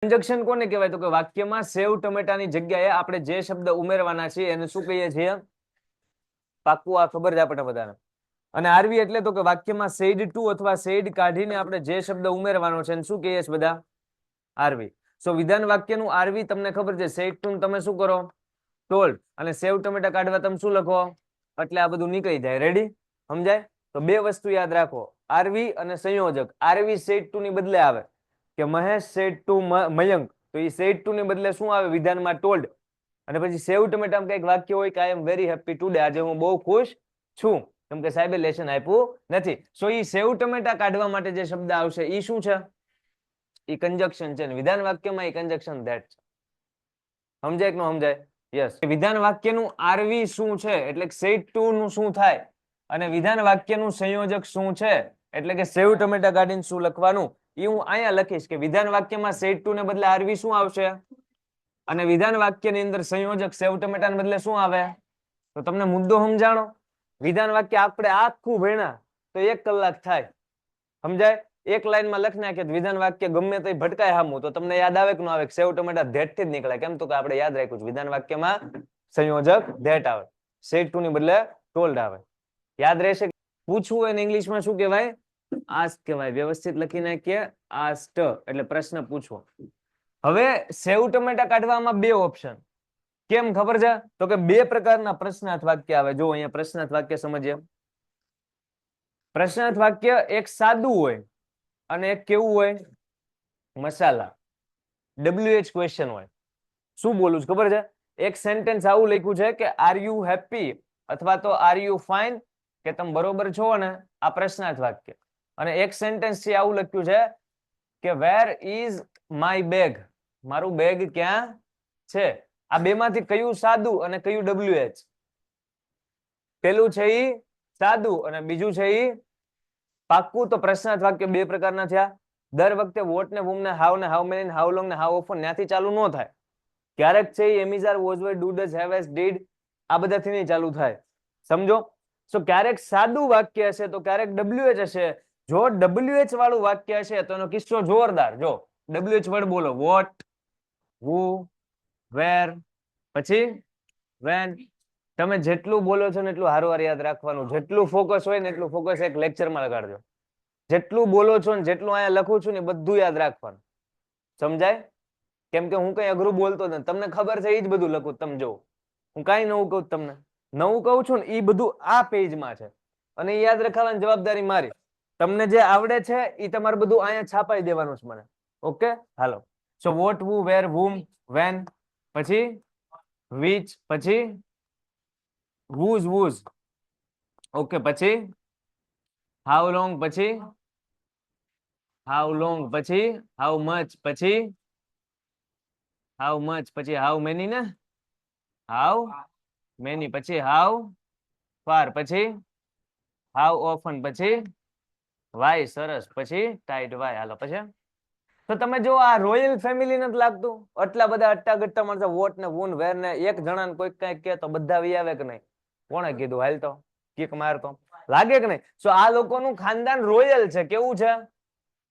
Conjunction કોને કહેવાય? તો કે વાક્યમાં સેવ ટમેટાની જગ્યાએ આપણે જે શબ્દ ઉમેરવાના છે એને શું કહીએ છીએ? પાક્કું આ ખબર છે આપણને બધાને. અને આરવી એટલે તો કે વાક્યમાં સેડ ટુ અથવા સેડ કાઢીને આપણે જે શબ્દ ઉમેરવાનો છે એને શું કહીએ છીએ બધા? આરવી. સો વિધાન વાક્યનું આરવી તમને ખબર છે, સેડ ટુ તમે શું કરો? ટોલ્ડ. અને સેવ ટમેટા કાઢવા તમે શું લખો? એટલે આ બધું નીકળી જાય. રેડી? સમજાય? તો બે વસ્તુ યાદ રાખો, આરવી અને સંયોજક. આરવી સેડ ટુ ની બદલે આવે કે મહેશ સેડ ટુ મયંક, તો એ સેડ ટુ ની બદલે શું આવે વિધાનમાં? ટોલ્ડ. અને પછી સેવ ટમેટામાં કઈક વાક્ય હોય કે આઈ એમ વેરી હેપી ટુડે, આજે હું બહુ ખુશ છું કેમ કે સાહેબે લેશન આપ્યું નથી. સો ઈ સેવ ટમેટા કાઢવા માટે જે શબ્દ આવશે ઈ શું છે? ઈ કંજક્શન છે. વિધાન વાક્યમાં ઈ કંજક્શન ધેટ છે. સમજાય કે ન સમજાય? યસ. વિધાન વાક્યનું આરવી શું છે એટલે સેડ ટુ નું શું થાય, અને વિધાન વાક્યનું સંયોજક શું છે એટલે કે સેવ ટમેટા કાઢીને શું લખવાનું એ હું અહીંયા લખીશ કે વિધાન વાક્યમાં સેડ ટુ ને બદલે આરવી શું આવશે, અને વિધાન વાક્યની અંદર સંયોજક સેવ ટમેટાને બદલે શું આવે. તો તમને મુદ્દો સમજાણો? વિધાન વાક્ય આપણે આખું ભણ્યા તો 1 કલાક થાય. સમજાય? એક લાઈનમાં લખી નાખીએ વિધાન વાક્ય ગમે તે ભટકાય હામું તો તમને યાદ આવે કે ન આવે? સેવ ટમેટા ધેટ થી જ નીકળે. કેમ? તો કે આપણે યાદ રાખ્યું છે વિધાન વાક્યમાં સંયોજક ધેટ આવે, સેડ ટુ ની બદલે ટોલ્ડ આવે. યાદ રહેશે? પૂછવું હોય ને ઇંગ્લિશમાં શું કહેવાય? આસ્ક કહેવાય. વ્યવસ્થિત લખી નાખીએ આસ્ક એટલે પ્રશ્ન પૂછવો. હવે સેવ ટમેટા કાઢવામાં બે ઓપ્શન. કેમ ખબર છે? તો કે બે પ્રકારના પ્રશ્નાર્થ વાક્ય આવે. જો અહીંયા પ્રશ્નાર્થ વાક્ય સમજીએ. પ્રશ્નાર્થ વાક્ય એક સાદું હોય અને એક કેવું હોય? મસાલા. WH ક્વેશ્ચન હોય. શું બોલું છું ખબર છે? એક સેન્ટેન્સ આવું લખ્યું છે કે આર યુ હેપી અથવા તો આર યુ ફાઇન, કે તમે બરોબર છો ને, આ પ્રશ્નાર્થ વાક્ય. અને એક સેન્ટેન્સ છે આવું લખ્યું છે કે વેર ઇઝ માય બેગ, મારું બેગ ક્યાં છે. આ બેમાંથી કયું સાદું અને કયું WH? પેલું છે ઈ સાદું અને બીજું છે ઈ પાક્કું. તો પ્રશ્નાર્થ વાક્ય બે પ્રકારના થયા. દર વખતે વોટ ને વુમ ને હાવ ને હાવ મેની ને હાવ લોંગ ને હાવ ઓફન ત્યાંથી ચાલુ ન થાય. ક્યારેક છે ઈ એમિઝાર was were do does have has did આ બધાથી નહીં ચાલુ થાય. સમજો? સો ક્યારેક સાદું વાક્ય હશે તો ક્યારેક WH હશે. જો WH વાળું વાક્ય હશે તો એનો કિસ્સો જોરદાર. જો WH વર્ડ બોલો, વોટ, હુ, વેર, પછી વેન. તમે જેટલું બોલો છો ને એટલું હારું યાદ રાખવાનું. જેટલું ફોકસ હોય ને એટલું ફોકસ એક લેક્ચરમાં લગાડજો. જેટલું બોલો છો ને જેટલું અહીંયા લખું છું ને બધું યાદ રાખવાનું. સમજાય? કેમ કે હું કઈ અઘરું બોલતો નથી, તમને ખબર છે એ જ બધું લખું. તમે જો હું કઈ નવું કહું તમને, નવું કહું છું ને એ બધું આ પેજમાં છે અને એ યાદ રખાવાની જવાબદારી મારી. તમને જે આવડે છે એ તમારે બધું અહીંયા છાપાઈ દેવાનું છે મને. ઓકે? હાલો. So what, who, where, whom, when, પછી which, પછી whose, whose. ઓકે, પછી how long, પછી how long, પછી how much, પછી how much, પછી how many ને how many, પછી how far, પછી how often, પછી why. સરસ. પછી tight why. હાલો પછી. તો તમે જો આ રોયલ ફેમિલી નથી લાગતું? આટલા બધા અટ્ટા ગટ્ટા માણસો વોટ ને વૂન વેર ને એક જણાને કોઈક કઈક કે તો બધા વી આવે કે નહીં? કોણે કીધું? હાલ તો કિક મારતો લાગે કે નહીં? સો આ લોકોનું ખાનદાન રોયલ છે. કેવું છે?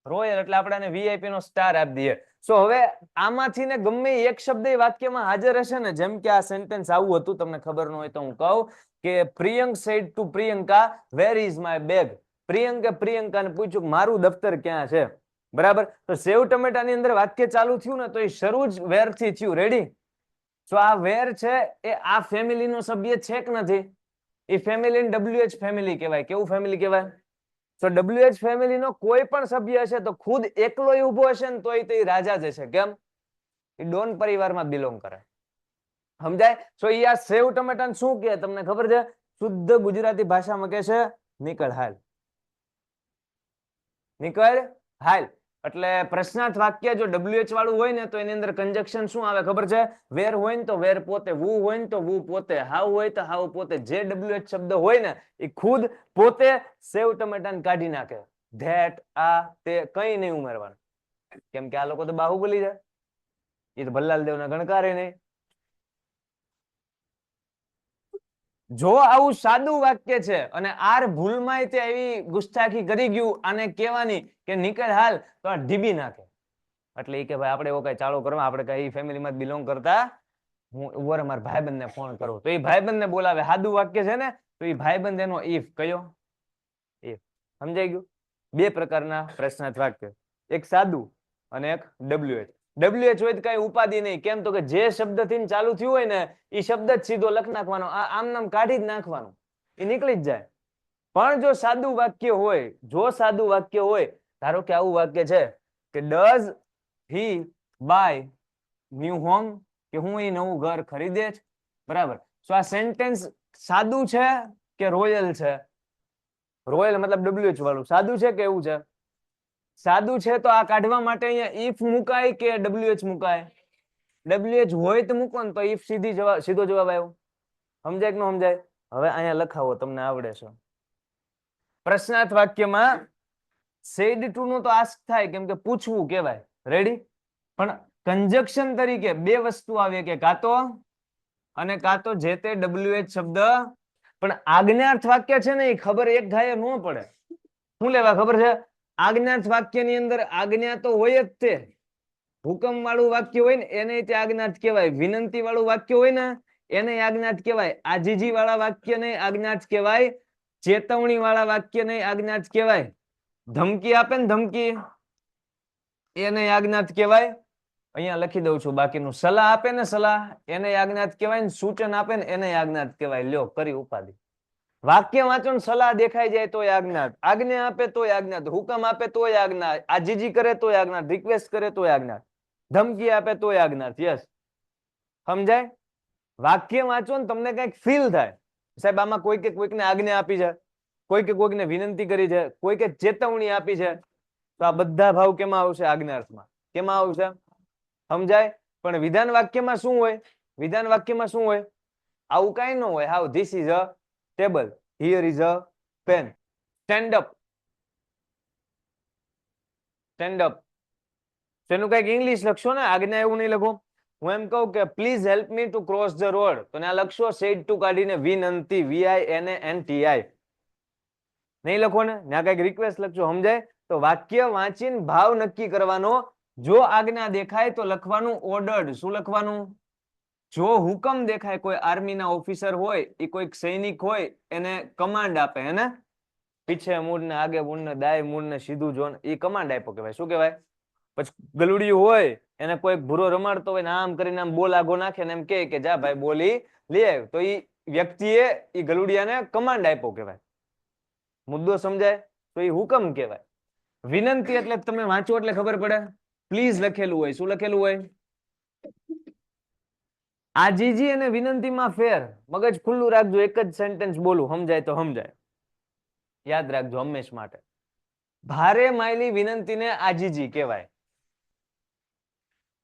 રોયલ. એટલે આપણે VIP નો સ્ટાર આપી દઈએ. સો હવે આમાંથી ને ગમે એક શબ્દ વાક્યમાં હાજર હશે ને, જેમ કે આ સેન્ટેન્સ આવું હતું, તમને ખબર ન હોય તો હું કહું કે Priyank said to Priyanka where is my bag. પ્રિયંકે પ્રિયંકાને પૂછ્યું કે મારું દફતર ક્યાં છે. બરાબર? તો સેવ ટમેટાની અંદર વાક્ય ચાલુ થયું ને તો એ શરૂ જ વેર થી થયું. રેડી? સો આ વેર છે એ આ ફેમિલીનો સભ્ય છે કે નથી? એ ફેમિલીને WH ફેમિલી કહેવાય. કેવું ફેમિલી કહેવાય? તો WH ફેમિલીનો કોઈ પણ સભ્ય હશે તો ખુદ એકલો ઉભો હશે ને તોય તે રાજા જ હશે. કેમ? એ ડોન પરિવારમાં બિલોંગ કરે. સમજાય? સો એ આ સેવ ટમેટાને શું કહે તમને ખબર છે? શુદ્ધ ગુજરાતી ભાષામાં કહે છે નીકળ હાલ. નીકળ હાલ. એટલે પ્રશ્નાર્થ વાક્ય જો WH વાળું હોય ને તો એની અંદર કંજક્શન શું આવે ખબર છે? વેર હોય ને તો વેર પોતે, વુ હોય ને તો વુ પોતે, હાવ હોય તો હાવ પોતે. જે WH શબ્દ હોય ને એ ખુદ પોતે સેવ ટમેટાને કાઢી નાખે. ધેટ, આ, તે કઈ નહીં ઉમેરવાનું. કેમ કે આ લોકો તો બાહુબલી છે. એ તો ભલ્લાલ દેવના ગણકારે નહીં. જો આવું સાદું વાક્ય છે અને આર ભૂલમાંય તે એવી ગુસ્તાખી કરી ગયું આને કહેવાની કે નીકળ હાલ, તો આ ઢીબી નાખે. એટલે એ કે ભાઈ આપણે એવો કઈ ચાલુ કરવા, આપણે કઈ ફેમિલીમાં બિલોંગ કરતા, હું ઉભો મારા ભાઈબંધને ફોન કરું. તો એ ભાઈબંધને બોલાવે. સાદું વાક્ય છે ને, તો એ ભાઈબંધ એનો ઇફ કયો ઇફ. સમજાઈ ગયું? બે પ્રકારના પ્રશ્નાર્થ વાક્ય, એક સાદું અને એક WH. WH હોય તો કઈ ઉપાધિ નહીં. કેમ તો કે જે શબ્દથી ચાલુ થયું હોય ને એ શબ્દ જ સીધો લખ નાખવાનો, આમ નામ કાઢી જ નાખવાનું, એ નીકળી જ જાય. પણ જો સાદું વાક્ય હોય, જો સાદું વાક્ય હોય, ધારો કે આવું વાક્ય છે કે does he buy new home, કે હું એ નવું ઘર ખરીદે છે. બરાબર. તો આ સેન્ટેન્સ સાદું છે કે રોયલ છે? રોયલ મતલબ WH વાળું. સાદું છે કે એવું છે? સાદું છે. તો આ કાઢવા માટે અહીંયા ઇફ મુકાય કે WH મુકાય? WH હોય તો મૂકો ને, તો ઇફ સીધો જવાબ આવ્યો. સમજાય કે ન સમજાય? હવે અહીંયા લખાવો, તમને આવડે છે. પ્રશ્નાર્થ વાક્યમાં said to નું તો આસ્ક થાય, કેમ કે પૂછવું કહેવાય. રેડી? પણ કંજક્શન તરીકે બે વસ્તુ આવે, કે કાં તો અને કાં તો જે તે WH શબ્દ. પણ આજ્ઞાર્થ વાક્ય છે ને, એ ખબર એક ઘાયે ન પડે. શું લેવા ખબર છે? આજ્ઞાર્થ વાક્યની અંદર આજ્ઞા તો હોય જ તે. હુકમ વાળું વાક્ય હોય ને એને તે આજ્ઞાર્થ કહેવાય. વિનંતી વાળું વાક્ય હોય ને એને આજ્ઞાર્થ કહેવાય. આજીજી વાળા વાક્યને આજ્ઞાર્થ કહેવાય. ચેતવણી વાળા વાક્યને આજ્ઞાર્થ કહેવાય. ધમકી આપે ને ધમકી, એને આજ્ઞાર્થ કહેવાય. અહીંયા લખી દઉં છું બાકીનું. સલાહ આપે ને સલાહ, એને આજ્ઞાર્થ કહેવાય. ને સૂચન આપે ને એને આજ્ઞાર્થ કહેવાય. લ્યો કરી ઉપાધિ. વાક્ય વાંચો ને સલાહ દેખાઈ જાય તોય આજ્ઞાર્થ, આજ્ઞા આપે તોય આજ્ઞાર્થ, હુકમ આપે તોય આજ્ઞાર્થ, આજીજી કરે તોય આજ્ઞાર્થ, રિક્વેસ્ટ કરે તોય આજ્ઞાર્થ, ધમકી આપે તોય આજ્ઞાર્થ. યસ, સમજાય? વાક્ય વાંચો ને તમને કઈક ફીલ થાય, સાહેબ આમાં કોઈકે કોઈકને આજ્ઞા આપી છે, કોઈકે કોઈકને વિનંતી કરી છે, કોઈકે ચેતવણી આપી છે. તો આ બધા ભાવ કેમાં આવશે? આજ્ઞાર્થમાં. કેમાં આવશે? સમજાય? પણ વિધાન વાક્યમાં શું હોય? વિધાન વાક્યમાં શું હોય? આવું કઈ ન હોય. How this is a table, here is a pen. Stand up, stand up. તેનું કઈક ઇંગ્લિશ લખશો ને, આજ્ઞા એવું નહીં લખો. હું એમ કહું કે please help me to cross the road, તો આ લખશો સેડ ટુ કાઢીને વિનંતી, VINANTI. નહીં લખો ને, ત્યાં કઈક રિક્વેસ્ટ લખશો. સમજાય? તો વાક્ય વાંચીને ભાવ નક્કી કરવાનો. જો આજ્ઞા દેખાય તો લખવાનું ઓર્ડર્ડ. શું લખવાનું? જો હુકમ દેખાય, કોઈ આર્મીના ઓફિસર હોય, એ કોઈક સૈનિક હોય, એને કમાન્ડ આપે, એને પીછે મૂળ ને આગે મૂળ ને દાય મૂળ ને સીધું જોન, એ કમાન્ડ આપ્યો કહેવાય. શું કહેવાય? પછી ગલુડિયું હોય, એને કોઈક ભૂરો રમાડતો હોય ને આમ કરીને આમ બોલ આગો નાખે ને એમ કે જા ભાઈ બોલી લે આવ, તો એ વ્યક્તિએ એ ગલુડિયાને કમાન્ડ આપ્યો કહેવાય. મુદ્દો સમજાય? તો એ હુકમ કહેવાય. વિનંતી એટલે તમે વાંચો એટલે ખબર પડે. પ્લીઝ લખેલું હોય. શું લખેલું હોય? આજીજી અને વિનંતીમાં ફેર. મગજ ખુલ્લું રાખજો, એક જ સેન્ટેન્સ બોલું, સમજાય તો સમજાય. યાદ રાખજો હંમેશ માટે. ભારે માયલી વિનંતીને આજીજી કહેવાય.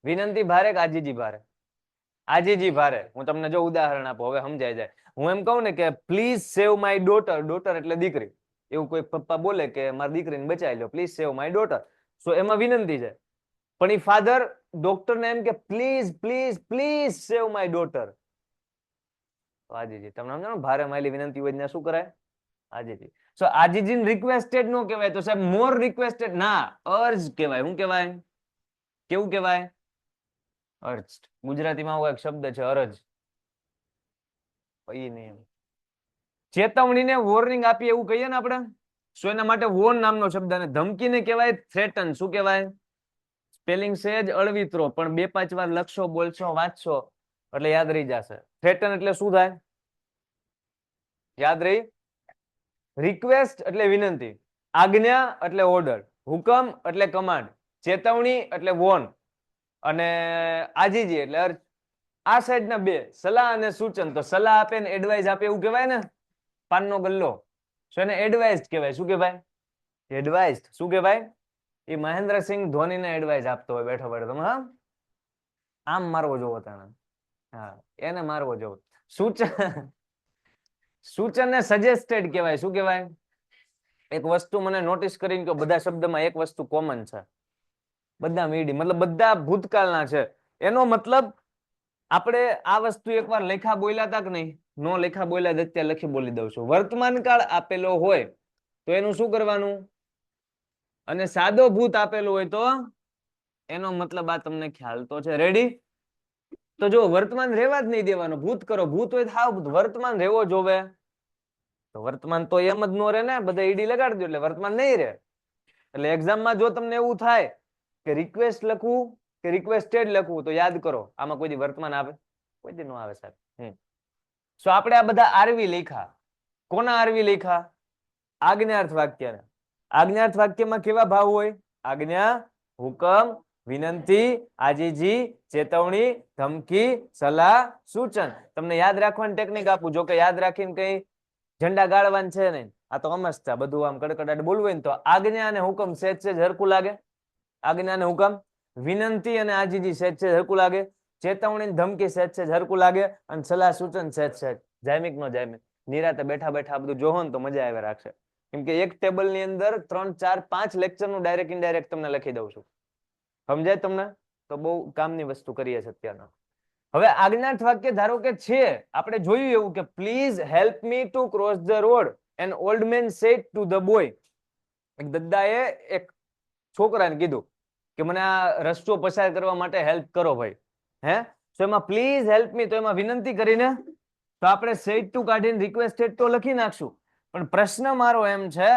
વિનંતી ભારે કે આજીજી ભારે? આજીજી ભારે. હું તમને જો ઉદાહરણ આપો, હવે સમજાય જાય. હું એમ કહું ને કે please save my daughter. Daughter એટલે દીકરી. એવું કોઈ પપ્પા બોલે કે મારી દીકરીને બચાવી લો, please save my daughter. So એમાં વિનંતી છે. પણ એ ફાધર ડોક્ટરને એમ કે please please please save my daughter. આજીજી. તમને સમજાણું? ભારે માયલી વિનંતી હોય શું કરાય? આજીજી. સો આજીજી રિક્વેસ્ટેડ નો કહેવાય, તો સાહેબ મોર રિક્વેસ્ટેડ ના, અર્જ કહેવાય. શું કહેવાય? કેવું કહેવાય? અર્જ. ગુજરાતીમાં એક શબ્દ છે અરજ. ચેતવણીને વોર્નિંગ આપીએ એવું કહીએ ને આપણે, સો એના માટે વોર્ન નામનો શબ્દ. અને ધમકીને કહેવાય થ્રેટન. શું કહેવાય? સ્પેલિંગ છે જ અળવિત્રો, પણ 2-5 વાર લખશો, બોલશો, વાંચશો એટલે યાદ રહી જશે. થ્રેટન એટલે શું થાય? યાદ રહી? રિક્વેસ્ટ એટલે વિનંતી, આજ્ઞા એટલે ઓર્ડર, હુકમ એટલે કમાન્ડ, ચેતવણી એટલે વોર્ન, અને આજીજી એટલે અર્થ. આ સાઈડના બે, સલાહ અને સૂચન. તો સલાહ આપે ને એડવાઇસ આપે એવું કહેવાય ને, પાનનો ગલ્લો. સો એને એડવાઇસ કહેવાય. શું કહેવાય? એડવાઇસ. શું કહેવાય? એ મહેન્દ્રસિંહ ધોનીને એડવાઇસ આપતો હોય બેઠો બેઠો. તમે હા આમ મારવો જોવો તને, હા એને મારવો જોવો. સૂચન, સૂચનને સજેસ્ટેડ કહેવાય. શું કહેવાય? એક વસ્તુ મને નોટિસ કરીને કે બધા શબ્દમાં એક વસ્તુ કોમન છે, બધા મીડિયમ મતલબ બધા ભૂતકાળના છે. એનો મતલબ આપણે આ વસ્તુ એકવાર લેખા બોલ્યા હતા કે નહીં? નો લેખા બોલ્યા અત્યારે લખી બોલી દઉં છું. વર્તમાન કાળ આપેલો હોય તો એનું શું કરવાનું? અને સાદો ભૂત આપેલો હોય તો એનો મતલબ આ તમને ખ્યાલ તો છે. રેડી? તો જો વર્તમાન રહેવા જ નહીં દેવાનો. ભૂત કરો, ભૂત હોય હાવ વર્તમાન રહેવો જોવે. તો વર્તમાન તો એમ જ નો રહે ને, બધા ઈડી લગાડી દો એટલે વર્તમાન નહીં રહે. એટલે એક્ઝામમાં જો તમને એવું થાય કે રિક્વેસ્ટ લખવું કે રિક્વેસ્ટેડ લખવું, તો યાદ કરો આમાં કોઈ દી વર્તમાન આવે? કોઈ દી નો આવે સાહેબ. સો આપણે આ બધા આરવી લખ્યા. કોના આરવી લખ્યા? આજ્ઞાર્થ વાક્યના. આજ્ઞાર્થ વાક્યમાં કેવા ભાવ હોય? આજ્ઞા, હુકમ, વિનંતી, આજીજી, ચેતવણી, ધમકી, સલાહ, સૂચન. તમને યાદ રાખવાની ટેકનિક આપું. જો કે યાદ રાખીને કઈ ઝંડા ગાળવાનું છે નહીં. આ તો સમજતા બધું આમ કડકડાટ બોલવું હોય ને તો આજ્ઞા અને હુકમ સહેજ સહેજ હરખું લાગે. આજ્ઞા અને હુકમ. વિનંતી અને આજીજી સહેજ સહેજ હરખું લાગે. ચેતવણી ધમકી સહેજ સહેજ હરખું લાગે. અને સલાહ સૂચન સહેજ સહેજ. જાયમિક નો જાયમિક. નિરાતે બેઠા બેઠા બધું જોવો ને તો મજા આવે રાખશે. કેમ કે એક ટેબલ ની અંદર 3, 4, 5 લેક્ચર નું ડાયરેક્ટ ઇનડાયરેક્ટ તમને લખી દઉં છું. સમજાય તમને? તો બહુ કામની વસ્તુ કરીએ છીએ અત્યારના. હવે આજ્ઞાર્થ વાક્ય ધારો કે છે, આપણે જોયું એવું કે please help me to cross the road. An old man said to the boy. એક દદ્દાએ એક છોકરાને કીધું કે મને આ રસ્તો પસાર કરવા માટે હેલ્પ કરો ભાઈ. તો એમાં પ્લીઝ હેલ્પ મી, તો એમાં વિનંતી કરીને તો આપણે સેડ ટુ કાઢીને રિક્વેસ્ટેડ તો લખી નાખશું. પણ પ્રશ્ન મારો એમ છે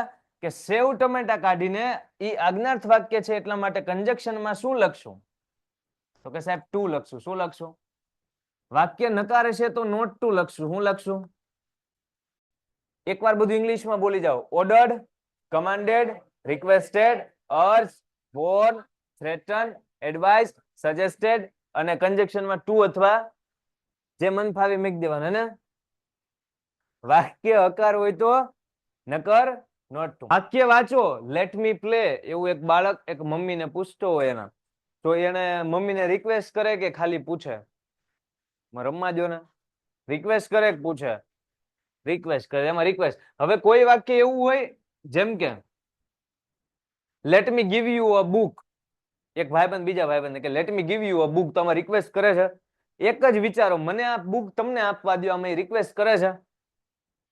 કે સેવ ટમેટા કાઢીને ઈ આજ્ઞાર્થ વાક્ય છે એટલા માટે કંજક્શનમાં શું લખશું? તો કે સાહેબ ટુ લખશું. શું લખશું? વાક્ય નકારે છે તો નોટ ટુ લખશું. શું લખશું? એકવાર બધું ઇંગ્લિશમાં બોલી જાઓ. Ordered, commanded, requested, urge, warn, threaten, advise, suggested અને કંજક્શનમાં ટુ અથવા જે મન ફાવે મૂકી દેવાનું ને. વાક્ય હકાર હોય તો નકર, નોટ ટુ. વાક્ય વાંચો. Let me play. એવું એક બાળક એક મમ્મીને પૂછતો હોય એના, તો એને મમ્મીને રિક્વેસ્ટ કરે કે ખાલી પૂછે રમવા દો ને? રિક્વેસ્ટ કરે કે પૂછે? રિક્વેસ્ટ કરે. એમાં રિક્વેસ્ટ. હવે કોઈ વાક્ય એવું હોય જેમ કે let me give you a book. એક ભાઈબંધ બીજા ભાઈબંધને કે let me give you a book. તો આમાં રિક્વેસ્ટ કરે છે. એક જ વિચારો, મને આ બુક તમને આપવા દો, આમાં રિક્વેસ્ટ કરે છે?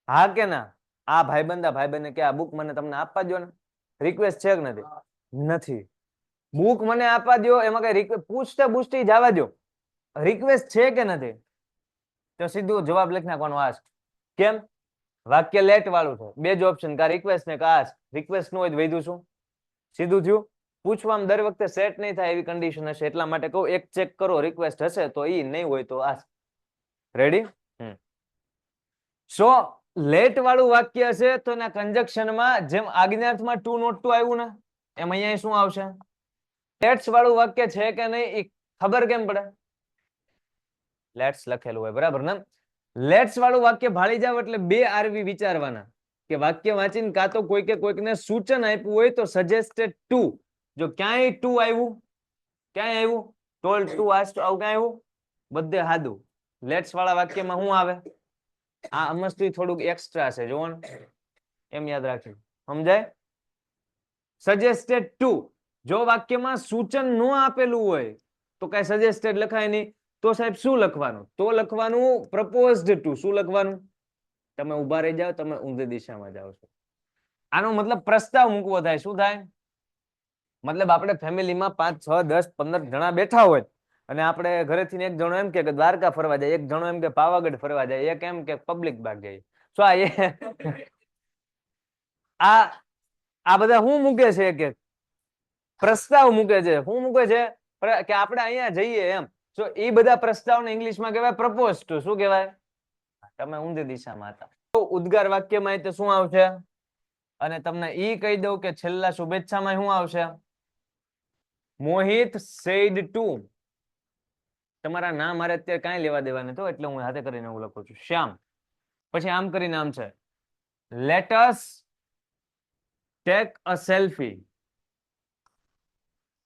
હા કે ના? આ ભાઈબંધને કે આ બુક મને તમને આપવા દો ને. રિક્વેસ્ટ છે કે નથી? નથી. બુક મને આપવા દો એમાં કઈ પૂછતા પૂછતી જવા દો. રિક્વેસ્ટ છે કે નથી? તો સીધું જવાબ લખી નાખવાનો આસ્ક. કેમ? વાક્ય લેટ વાળું છે. બે જ ઓપ્શન, કા રિક્વેસ્ટ ને કા આસ્ક. રિક્વેસ્ટ નો હોય તો વૈધું શું? સીધું થયું. પૂછવામાં દર વખતે સેટ નહીં થાય એવી કન્ડિશન હશે એટલા માટે કહું એક ચેક કરો. રિક્વેસ્ટ હશે તો ઈ, નહીં હોય તો આસ્ક. રેડી? સો લેટ વાળું વાક્ય હશે તો એના કંજક્શનમાં જેમ આજ્ઞાર્થમાં ટુ નોટ ટુ આવ્યું ને, એમ અહીંયા શું આવશે? લેટ્સ વાળું વાક્ય છે કે નહીં એ ખબર કેમ પડે? લેટ્સ લખેલું હોય, બરાબર ને? લેટ્સ વાળું વાક્ય ભાળી જાવ એટલે બે આરવી વિચારવાના કે વાક્ય વાંચીને કાં તો કોઈકને સૂચન આપ્યું હોય તો સજેસ્ટેડ ટુ. જો ક્યાંય ટુ આવ્યું, ક્યાંય આવ્યું ટોલ્ડ ટુ, આસ્ક્ડ, આવું ક્યાંય આવ્યું? બધે હાદું. લેટ્સ વાળા વાક્યમાં શું આવે? આ મસ્તી થોડુંક એક્સ્ટ્રા છે, જોવો ને. એમ યાદ રાખજો. સમજાય? Suggested two. જો વાક્યમાં સૂચન ન આપેલું હોય તો કઈ સજેસ્ટેડ લખાય નહીં. તો સાહેબ શું લખવાનું? તો લખવાનું પ્રપોઝડ ટુ. શું લખવાનું? તમે ઉભા રહી જાઓ, તમે ઊંધી દિશામાં જાઓ છો. આનો મતલબ પ્રસ્તાવ મૂકવો થાય. શું થાય? મતલબ આપણે ફેમિલીમાં 5, 6, 10, 15 જણા બેઠા હોય અને આપણે ઘરેથી એક જણો એમ કે દ્વારકા ફરવા જાય, એક જણો એમ કે પાવાગઢ ફરવા જાય, એક એમ કે પબ્લિક બાગ જાય. તો આ બધા શું મૂકે છે કે પ્રસ્તાવ મૂકે છે. શું મૂકે છે? કે આપણે અહીંયા જઈએ એમ. તો એ બધા પ્રસ્તાવને ઇંગ્લિશમાં કહેવાય પ્રપોઝ ટુ. શું કહેવાય? તમે ઊંધી દિશામાં હતા. તો ઉદ્ગાર વાક્યમાં તે શું આવશે? અને તમને ઈ કહી દઉં કે છેલ્લા શુભેચ્છામાં શું આવશે? મોહિત સેડ ટુ. તમારા નામ મારે અત્યારે કાંઈ લેવા દેવા નથી તો એટલે હું હાથે કરીને હું લખું છું. શ્યામ. પછી આમ કરીને આમ છે let us take a selfie.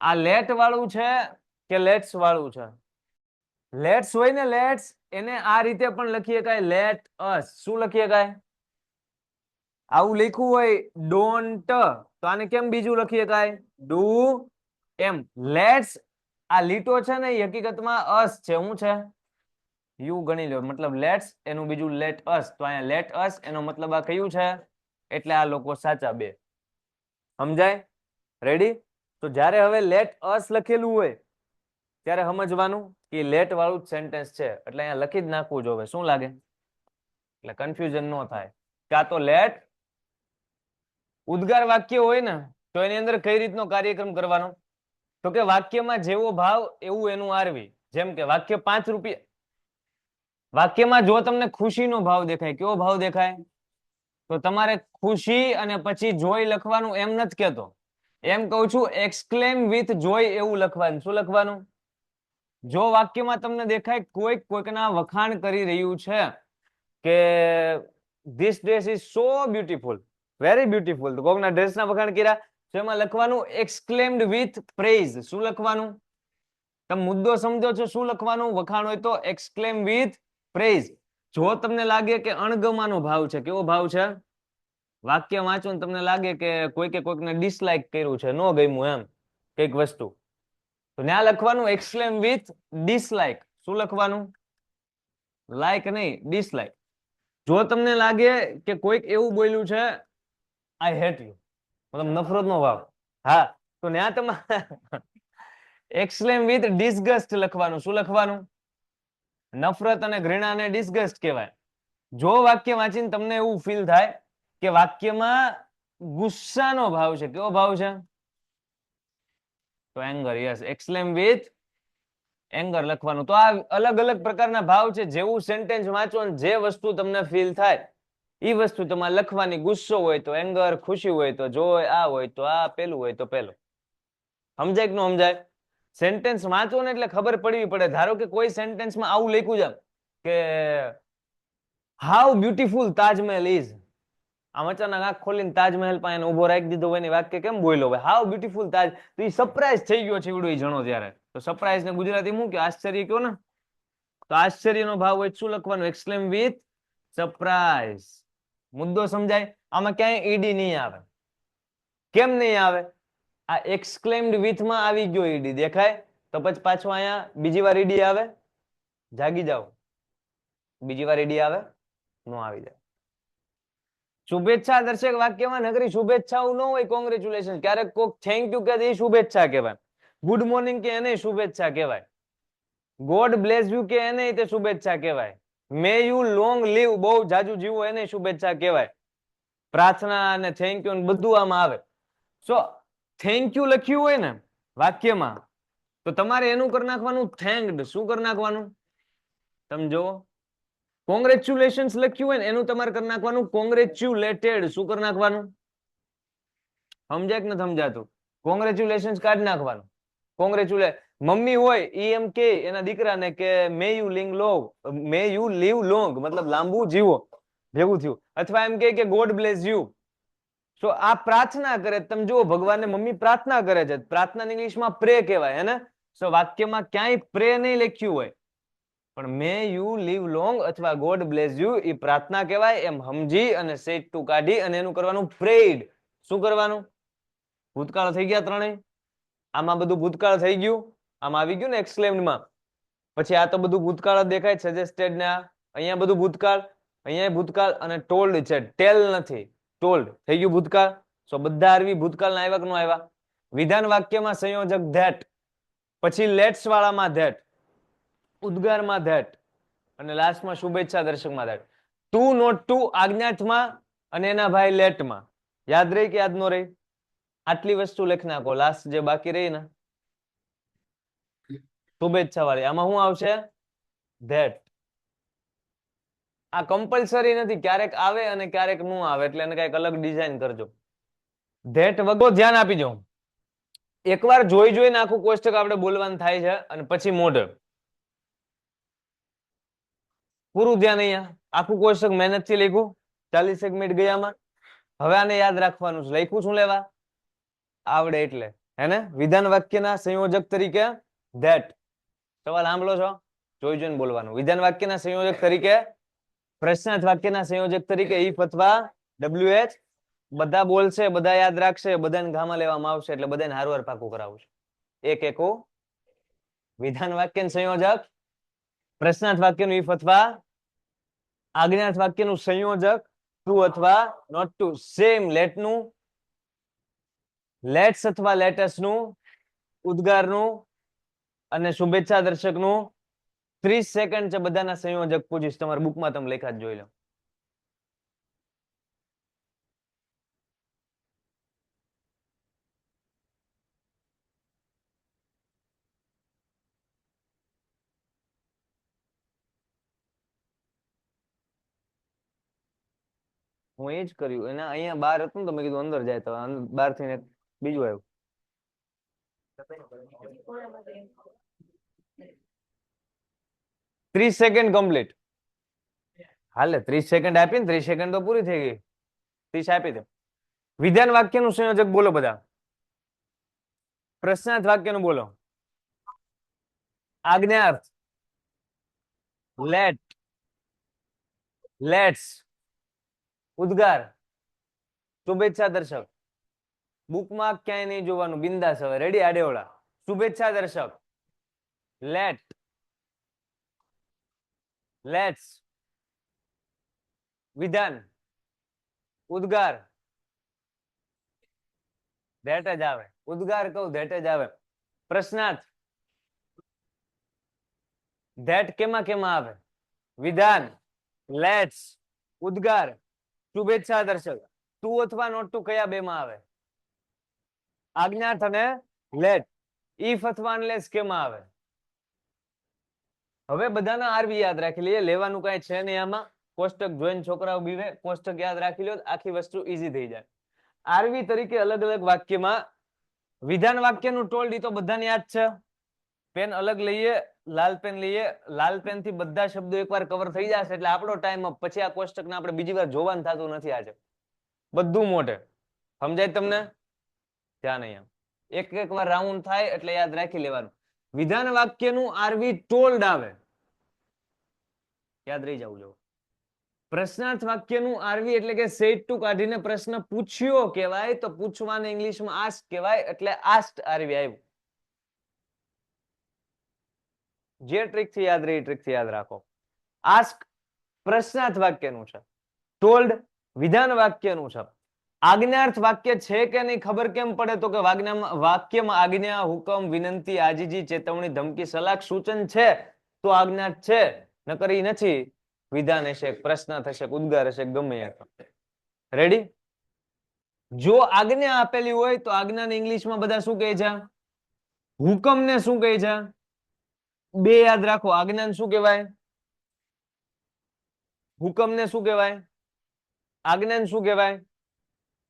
આ લેટ વાળું છે કે લેટ્સ વાળું છે? લેટ્સ હોય ને, લેટ્સ, એને આ રીતે પણ લખી શકાય લેટ અસ. શું લખી શકાય? આવું લખ્યું હોય ડોન્ટ, તો આને કેમ બીજું લખી શકાય? Do M. લેટ્સ, આ લીટો છે ને એ હકીકતમાં અસ છે. શું છે? યુ ગણી લો. મતલબ લેટ્સ એનું બીજું લેટ અસ. તો અહીંયા લેટ અસ એનો મતલબ આ કયું છે? એટલે આ લોકો સાચા બે. સમજાય? રેડી? તો જ્યારે હવે લેટ અસ લખેલું હોય ત્યારે સમજવાનું કે લેટ વાળું જ સેન્ટેન્સ છે, એટલે અહીંયા લખી જ નાખવું જોવે. શું લાગે? એટલે કન્ફ્યુઝન ન થાય. કાં તો લેટ ઉદ્ગાર વાક્ય હોય ને તો એની અંદર કઈ રીતનો કાર્યક્રમ કરવાનો? તો કે વાક્યમાં જેવો ભાવ એવું એનું આરવી. જેમ કે વાક્ય 5 રૂપિયા, વાક્યમાં જો તમને ખુશીનો ભાવ દેખાય, કેવો ભાવ દેખાય? તો તમારે ખુશી અને પછી જોય લખવાનું એમ નથી કહેતો, એમ કહું છું એક્સક્લેમ વિથ જોય એવું લખવાનું. શું લખવાનું? જો વાક્યમાં તમને દેખાય કોઈક કોઈકના વખાણ કરી રહ્યું છે કે this dress is so beautiful, very beautiful, તો કોઈકના ડ્રેસના વખાણ કર્યા, તો એમાં લખવાનું એક્સક્લેમ્ડ વિથ પ્રેઝ. શું લખવાનું? તમે મુદ્દો સમજો છો? શું લખવાનું? વખાણ હોય તો એક્સક્લેમ વિથ પ્રેઝ. જો તમને લાગે કે અણગમાનો ભાવ છે, કેવો ભાવ છે? વાક્ય વાંચો ને તમને લાગે કે કોઈકે કોઈકને ડિસલાઇક કર્યું છે, ન ગમ્યું એમ કઈક વસ્તુ, તો ત્યાં લખવાનું એક્સક્લેમ વિથ ડિસલાઇક. શું લખવાનું? લાઈક નહીં, ડિસલાઇક. જો તમને લાગે કે કોઈક એવું બોલ્યું છે આઈ હેટ યુ, મતલબ નફરતનો ભાવ, હા, તો ત્યાં તમારે એક્સક્લેમ વિથ ડિસગસ્ટ લખવાનું. શું લખવાનું? નફરત અને ઘૃણાને ડિસગસ્ટ કહેવાય. જો વાક્ય વાંચીને તમને એવું ફીલ થાય કે વાક્યમાં ગુસ્સાનો ભાવ છે, કેવો ભાવ છે? તો એંગર. યસ, એક્સક્લેમ વિથ એંગર લખવાનું. તો આ અલગ અલગ પ્રકારના ભાવ છે. જેવું સેન્ટેન્સ વાંચો ને જે વસ્તુ તમને ફીલ થાય એ વસ્તુ તમારે લખવાની. ગુસ્સો હોય તો એંગર, ખુશી હોય તો જોય, આ હોય તો આ, પેલું હોય તો પેલું. સમજાય કે ન સમજાય? સેન્ટેન્સ વાંચો ને એટલે ખબર પડવી પડે. ધારો કે કોઈ સેન્ટેન્સમાં આવું લખ્યું છે કે હાઉ બ્યુટીફુલ તાજમહેલ ઇઝ, આમ અચાનક આંખ ખોલીને તાજમહેલ પાસે ઉભો રાખી દીધો હોય ને વાક્ય કેમ બોલ્યો હોય હાઉ બ્યુટીફુલ તાજ, તો એ સરપ્રાઈઝ થઈ ગયો છે એ જણો ત્યારે. તો સરપ્રાઈઝ ને ગુજરાતી શું કયો? આશ્ચર્ય કયો ને. તો આશ્ચર્યનો ભાવ હોય શું લખવાનું? એક્સક્લેમ વિથ સરપ્રાઈઝ. મુદ્દો સમજાય? આમાં ક્યાંય ઈડી નહીં આવે. કેમ નહીં આવે? આ એક્સક્લેમ્ડ વિથ માં આવી ગયો ઈડી, દેખાય? તો પછી પાછો અહીંયા બીજી વાર ઈડી આવે? જાગી જાઓ, બીજી વાર ઈડી આવે? નો આવી જાય. શુભેચ્છા દર્શક વાક્યમાં નગરી શુભેચ્છાઓ ન હોય, કોંગ્રેચ્યુલેશન. ક્યારેક કોક થેન્ક યુ કે એ શુભેચ્છા કહેવાય, ગુડ મોર્નિંગ કે એને શુભેચ્છા કહેવાય, ગોડ બ્લેસ યુ કે એને તે શુભેચ્છા કહેવાય, મે યુ લોંગ લીવ, બહુ જાજુ જીવો, એને શુભેચ્છા કહેવાય. પ્રાર્થના અને થેન્ક યુ બધું આમાં આવે. સો થેન્ક યુ લખ્યું હોય ને વાક્યમાં તો તમારે એનું કરી નાખવાનું થેન્ક્ડ. શું કરી નાખવાનું? તમે જુઓ, કોંગ્રેચ્યુલેશન્સ લખ્યું હોય ને એનું તમારે કરી નાખવાનું કોંગ્રેચ્યુલેટેડ. શું કરી નાખવાનું? સમજાય કે ન સમજાતું? કોંગ્રેચ્યુલેશન્સ કાઢી નાખવાનું. મમ્મી હોય ઈ એમ કે એના દીકરાને કે મે યુ લિંગ long, may you live long, મતલબ લાંબુ જીવો, ભેગું થયું. અથવા એમ કે ગોડ બ્લેસ યુ. તો આ પ્રાર્થના કરે, તમે જુઓ ભગવાનને મમ્મી પ્રાર્થના કરે છે, પ્રાર્થના ઇંગ્લિશમાં પ્રે કહેવાય હે ને. સો વાક્યમાં ક્યાંય પ્રે નહીં લખ્યું હોય, પણ મે યુ લીવ લોંગ અથવા ગોડ બ્લેસ યુ એ પ્રાર્થના કહેવાય એમ સમજી અને સેટ ટુ કાઢી અને એનું કરવાનું પ્રેડ. શું કરવાનું? ભૂતકાળ થઈ ગયા ત્રણેય. આમાં બધું ભૂતકાળ થઈ ગયું, આમાં આવી ગયું ને એક્સક્લેમ્ડ માં. પછી આ તો બધું ભૂતકાળ દેખાય, સજેસ્ટેડ ને અહીંયા બધું ભૂતકાળ, અહીંયા ભૂતકાળ અને ટોલ્ડ છે, ટેલ નથી, ટોલ્ડ થઈ ગયું ભૂતકાળ. સો બધા આરવી ભૂતકાળના આવ્યા કે ન આવ્યા? વિધાન વાક્યમાં સંયોજક ધેટ, પછી લેટ્સ વાળામાં ધેટ, ઉદ્ગારમાં ધેટ, અને લાસ્ટમાં શુભેચ્છા દર્શકમાં ધેટ. ટુ નોટ ટુ આજ્ઞાર્થમાં અને એના ભાઈ લેટમાં. યાદ રહી કે યાદ ન રહી? આટલી વસ્તુ લખી નાખો. લાસ્ટ જે બાકી રહી ને શુભેચ્છા વાળી, આમાં શું આવશે? ધેટ. આ કમ્પલસરી નથી, ક્યારેક આવે અને ક્યારેક ન આવે, એટલે એને કઈક અલગ ડિઝાઇન કરજો. ધેટ વગો ધ્યાન આપી જાઉં. એકવાર જોઈ જોઈને આખું કોષ્ટક આપણે બોલવાનું થાય છે અને પછી મોઢે પૂરું ધ્યાન. અહીંયા આખું કોષ્ટક મહેનત થી લખ્યું, 40 મિનિટ ગયામાં. હવે આને યાદ રાખવાનું છે. લખ્યું શું લેવા? આવડે એટલે, હે ને? વિધાન વાક્યના સંયોજક તરીકે ધેટ. સવાલ સાંભળો છો? જોઈ જોઈને બોલવાનું. વિધાન વાક્યના સંયોજક તરીકે, પ્રશ્નાર્થ વાક્યના સંયોજક તરીકે ઇફ અથવા WH. બધા બોલશે, બધા યાદ રાખશે, બધાને ગામમાં લેવામાં આવશે, એટલે બધાને હારવાર પાકું કરાવું છે. એક એકું વિધાન વાક્યનું સંયોજક, પ્રશ્નાર્થ વાક્યનું ઇફ અથવા આજ્ઞાર્થ વાક્યનું સંયોજક ટુ અથવા નોટ ટુ, સેમ લેટનું લેટ્સ અથવા લેટસ નું ઉદ્ગારનું અને શુભેચ્છા દર્શકનું 30 સેકન્ડ છે બધાના સંયોજક પૂછીશ તમારા બુકમાં તમે લખ્યા જ જોઈ લો હું એ જ કર્યું એના અહીંયા બહાર હતું ને તો મેં કીધું અંદર જાય તો બહાર થઈને બીજું આવ્યું 30 સેકન્ડ કમ્પ્લીટ હાલે 30 સેકન્ડ આપી ને 30 સેકન્ડ તો પૂરી થઈ ગઈ 30 આપી દે વિધાન વાક્યનું સંયોજક બોલો બધા પ્રશ્નાર્થ વાક્યનું બોલો આજ્ઞાર્થ લેટ લેટ્સ ઉદ્ગાર શુભેચ્છા દર્શક બુકમાં ક્યાંય નહીં જોવાનું બિંદાસ હવે રેડી આડેવડા શુભેચ્છા દર્શક લેટ લેટ્સ વિધાન ઉદ્ગાર ધેટ જ આવે ઉદ્ગાર કહું ધેટ જ આવે પ્રશ્નાર્થ ધેટ કેમાં કેમાં આવે વિધાન લેટ્સ ઉદ્ગાર શુભેચ્છા દર્શક ટુ અથવા નોટ ટુ કયા બે માં આવે આજ્ઞાર્થ અને લેટ ઇફ અથવા અનલેસ કેમાં આવે હવે બધાના આરવી યાદ રાખી લઈએ લેવાનું કઈ છે નહીં આમાં કોષ્ટક જોઈને છોકરાઓ બીવે કોષ્ટક યાદ રાખી લો આખી વસ્તુ ઈઝી થઈ જાય આરવી તરીકે અલગ અલગ વાક્યમાં વિધાન વાક્યનું ટોલ્ડ ઈ તો બધાને યાદ છે પેન અલગ લઈએ લાલ પેન લઈએ લાલ પેન થી બધા શબ્દો એકવાર કવર થઈ જશે એટલે આપણો ટાઈમ અપ પછી આ કોષ્ટકને આપણે બીજી વાર જોવાનું થતું નથી આજે બધું મોઢે સમજાય તમને ધ્યાન અહીંયા એક એક વાર રાઉન્ડ થાય એટલે યાદ રાખી લેવાનું વિધાન વાક્યનું આરવી ટોલ્ડ આવે યાદ રહી જવું જો પ્રશ્નાર્થ વાક્યનું આરવી એટલે કે સેટ ટુ કાઢીને પ્રશ્ન પૂછ્યો કહેવાય તો પૂછવાને ઇંગ્લિશમાં આસ્ક કહેવાય એટલે આસ્ક્ડ આરવી આવ્યું જે ટ્રીક થી યાદ રહી ટ્રીક થી યાદ રાખો આસ્ક પ્રશ્નાર્થ વાક્યનું છે ટોલ્ડ વિધાન વાક્યનું છે આજ્ઞાર્થ વાક્ય છે કે નહીં ખબર કેમ પડે તો કે વાક્યમાં આજ્ઞા હુકમ વિનંતી આજીજી ચેતવણી ધમકી સલાહ સૂચન છે તો આજ્ઞાર્થ છે નકર ઈ નથી વિધાન હશે પ્રશ્ન થશે ઉદ્ગાર હશે ગમે રેડી જો આજ્ઞા આપેલી હોય તો આજ્ઞાને ઇંગ્લિશમાં બધા શું કહે છે હુકમને શું કહે છે બે યાદ રાખો આજ્ઞાને શું કહેવાય હુકમને શું કહેવાય આજ્ઞાને શું કહેવાય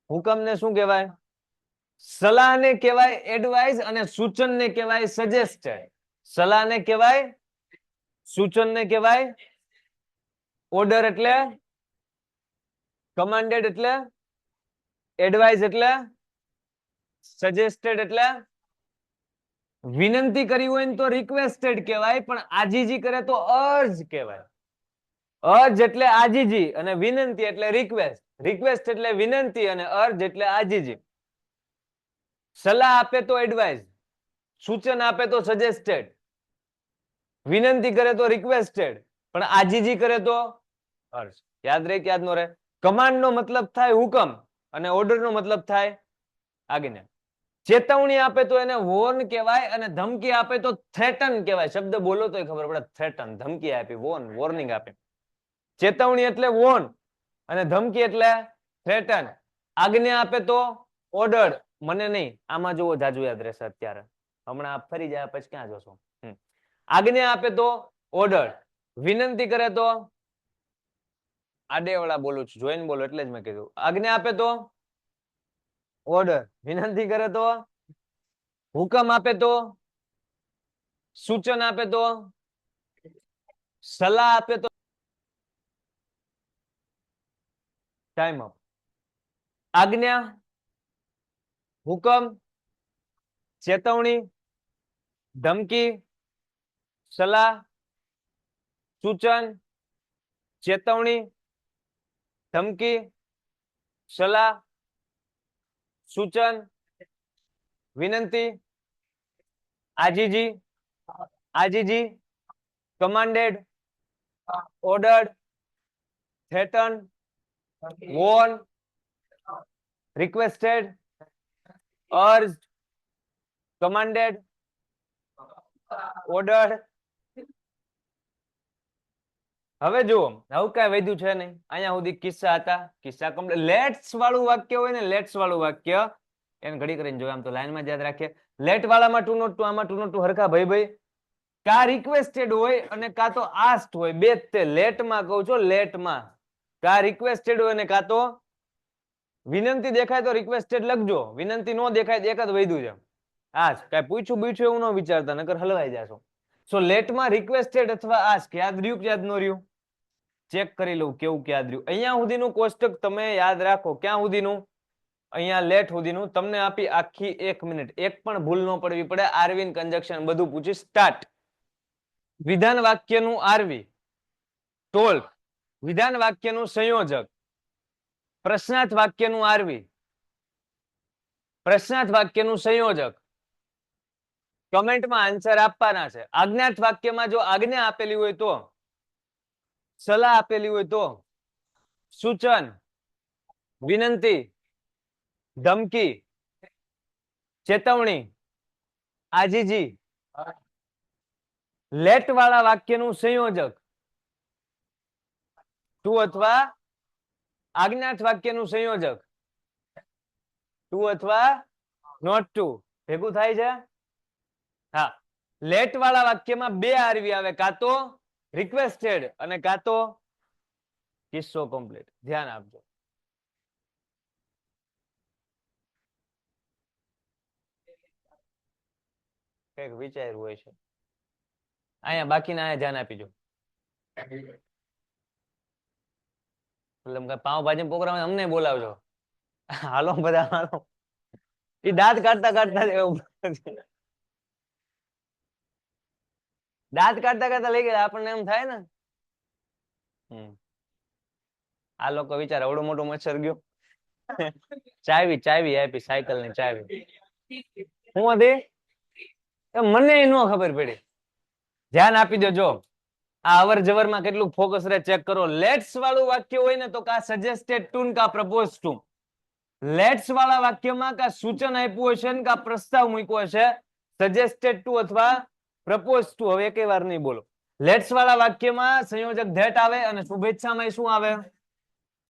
હુકમને શું કહેવાય સલાહને કહેવાય એડવાઇસ અને સૂચનને કહેવાય સજેસ્ટેડ સલાહને કહેવાય સૂચનને કહેવાય ઓર્ડર એટલે કમાન્ડેડ એટલે એડવાઇસ એટલે સજેસ્ટેડ એટલે વિનંતી કરી હોય ને તો રિક્વેસ્ટેડ કહેવાય પણ આજીજી કરે તો અર્જ કહેવાય અર્જ એટલે આજીજી અને વિનંતી એટલે રિક્વેસ્ટ રિક્વેસ્ટ એટલે વિનંતી અને અર્જ એટલે આજીજી સલાહ આપે તો એડવાઇસ સૂચન આપે તો સજેસ્ટેડ વિનંતી કરે તો રિક્વેસ્ટેડ પણ આજીજી કરે તો અર્જ યાદ રહે કે યાદ નો રહે કમાન્ડ નો મતલબ થાય હુકમ અને ઓર્ડર નો મતલબ થાય આજ્ઞા ચેતવણી આપે તો એને વોર્ન કહેવાય અને ધમકી આપે તો થ્રેટન કહેવાય શબ્દ બોલો તો ખબર પડે થ્રેટન ધમકી આપી વોર્નિંગ આપે ચેતવણી એટલે વોર્ન અને ધમકી એટલે થ્રેટન આજ્ઞા આપે તો ઓર્ડર મને નહીં આમાં જોવો જાજુ યાદ રહેશે અત્યારે હમણાં ફરી જાય પછી ક્યાં જોશો આજ્ઞા આપે તો ઓર્ડર વિનંતી કરે તો આડેવડા બોલું છું જોઈને બોલો એટલે જ મેં કીધું આજ્ઞા આપે તો ઓર્ડર વિનંતી કરે તો હુકમ આપે તો સૂચન આપે તો સલાહ આપે તો ટાઈમ અપ આજ્ઞા હુકમ ચેતવણી ધમકી સલાહ સૂચન ચેતવણી ધમકી સલાહ સૂચન વિનંતી આજીજી commanded ordered threaten warn requested urged, commanded, ordered. હવે જુઓ, હવે કઈ વધ્યું છે નહીં. અહીંયા સુધી કિસ્સા હતા, કિસ્સા કમ્પ્લીટ. લેટ્સ વાળું વાક્ય હોય ને, લેટ્સ વાળું વાક્ય એને ઘડી કરીને જોઈએ. આમ તો લાઈનમાં યાદ રાખીએ. લેટ વાળામાં ટુ નોટ ટુ, આમાં ટુ નોટ ટુ હરખા ભાઈ. કા રિક્વેસ્ટેડ હોય અને કા તો આસ્ક્ડ હોય, બે જ તે. લેટમાં કહું છું, લેટમાં કા રિક્વેસ્ટેડ હોય ને કા તો વિનંતી દેખાય તો રિક્વેસ્ટેડ લખજો, વિનંતી નો દેખાય તો એક જ વૈધું છે. હા, કઈ પૂછ્યું એવું ન વિચારતા, નકર હલવાઈ જાશો. સો લેટમાં રિક્વેસ્ટેડ અથવા આસ્ક યાદ રહ્યું કે યાદ ન રહ્યું? ચેક કરી લઉં કેવું યાદ રહ્યું. અહીંયા સુધીનું કોષ્ટક તમે યાદ રાખો. ક્યાં સુધીનું? અહીંયા લેટ સુધીનું. તમને આપી આખી 1 મિનિટ, એક પણ ભૂલ ન પડવી પડે. આરવીન કંજક્શન બધું પૂછી. સ્ટાર્ટ. વિધાન વાક્યનું આરવી, ટોલ, વિધાન વાક્યનું સંયોજક, પ્રશ્નાર્થ વાક્યનું આરવી, પ્રશ્નાર્થ વાક્યનું સંયોજક. કમેન્ટમાં આન્સર આપવાના છે. આજ્ઞાર્થ વાક્યમાં જો આજ્ઞા આપેલી હોય તો, સલાહ આપેલી હોય તો, સૂચન, વિનંતી, ધમકી, ચેતવણી, આજીજી. લેટ વાળા વાક્યનું સંયોજક ટુ અથવા આજ્ઞાર્થ વાક્યનું સંયોજક ટુ અથવા નોટ ટુ ભેગું થાય છે. હા, લેટ વાળા વાક્યમાં બે આરવી આવે, કાં તો રિક્વેસ્ટેડ અને કાં તો કિસ્સો કમ્પ્લીટ. ધ્યાન આપજો. કઈક વિચાર્યું હોય છે અહીંયા, બાકીના અહીંયા ધ્યાન આપીજો. પાવભાજી પ્રોગ્રામ અમને બોલાવજો. હાલો બધા હાલો. એ દાંત કાઢતા કાઢતા દાંત કાઢતા કાઢતા લઈ ગયા. આપણને એમ થાય ને, આ લોકો વિચાર અવડો મોટો મચ્છર ગયો. ચાવી આપી, સાયકલ ની ચાવી. હું હતી મને ન ખબર પડી. ધ્યાન આપી દેજો. આ અવર જવર માં કેટલું ફોકસ રહે ચેક કરો. લેટ્સ વાળું વાક્ય હોય ને તો કા સજેસ્ટેડ ટુ કા પ્રપોઝ ટુ. લેટ્સ વાળા વાક્યમાં કા સૂચન આપ્યું હશે ને કા પ્રસ્તાવ મૂક્યો હશે, સજેસ્ટેડ ટુ અથવા પ્રપોઝ ટુ. હવે એકે વાર નહીં બોલો. લેટ્સ વાળા વાક્યમાં સંયોજક ધેટ આવે અને શુભેચ્છામાં શું આવે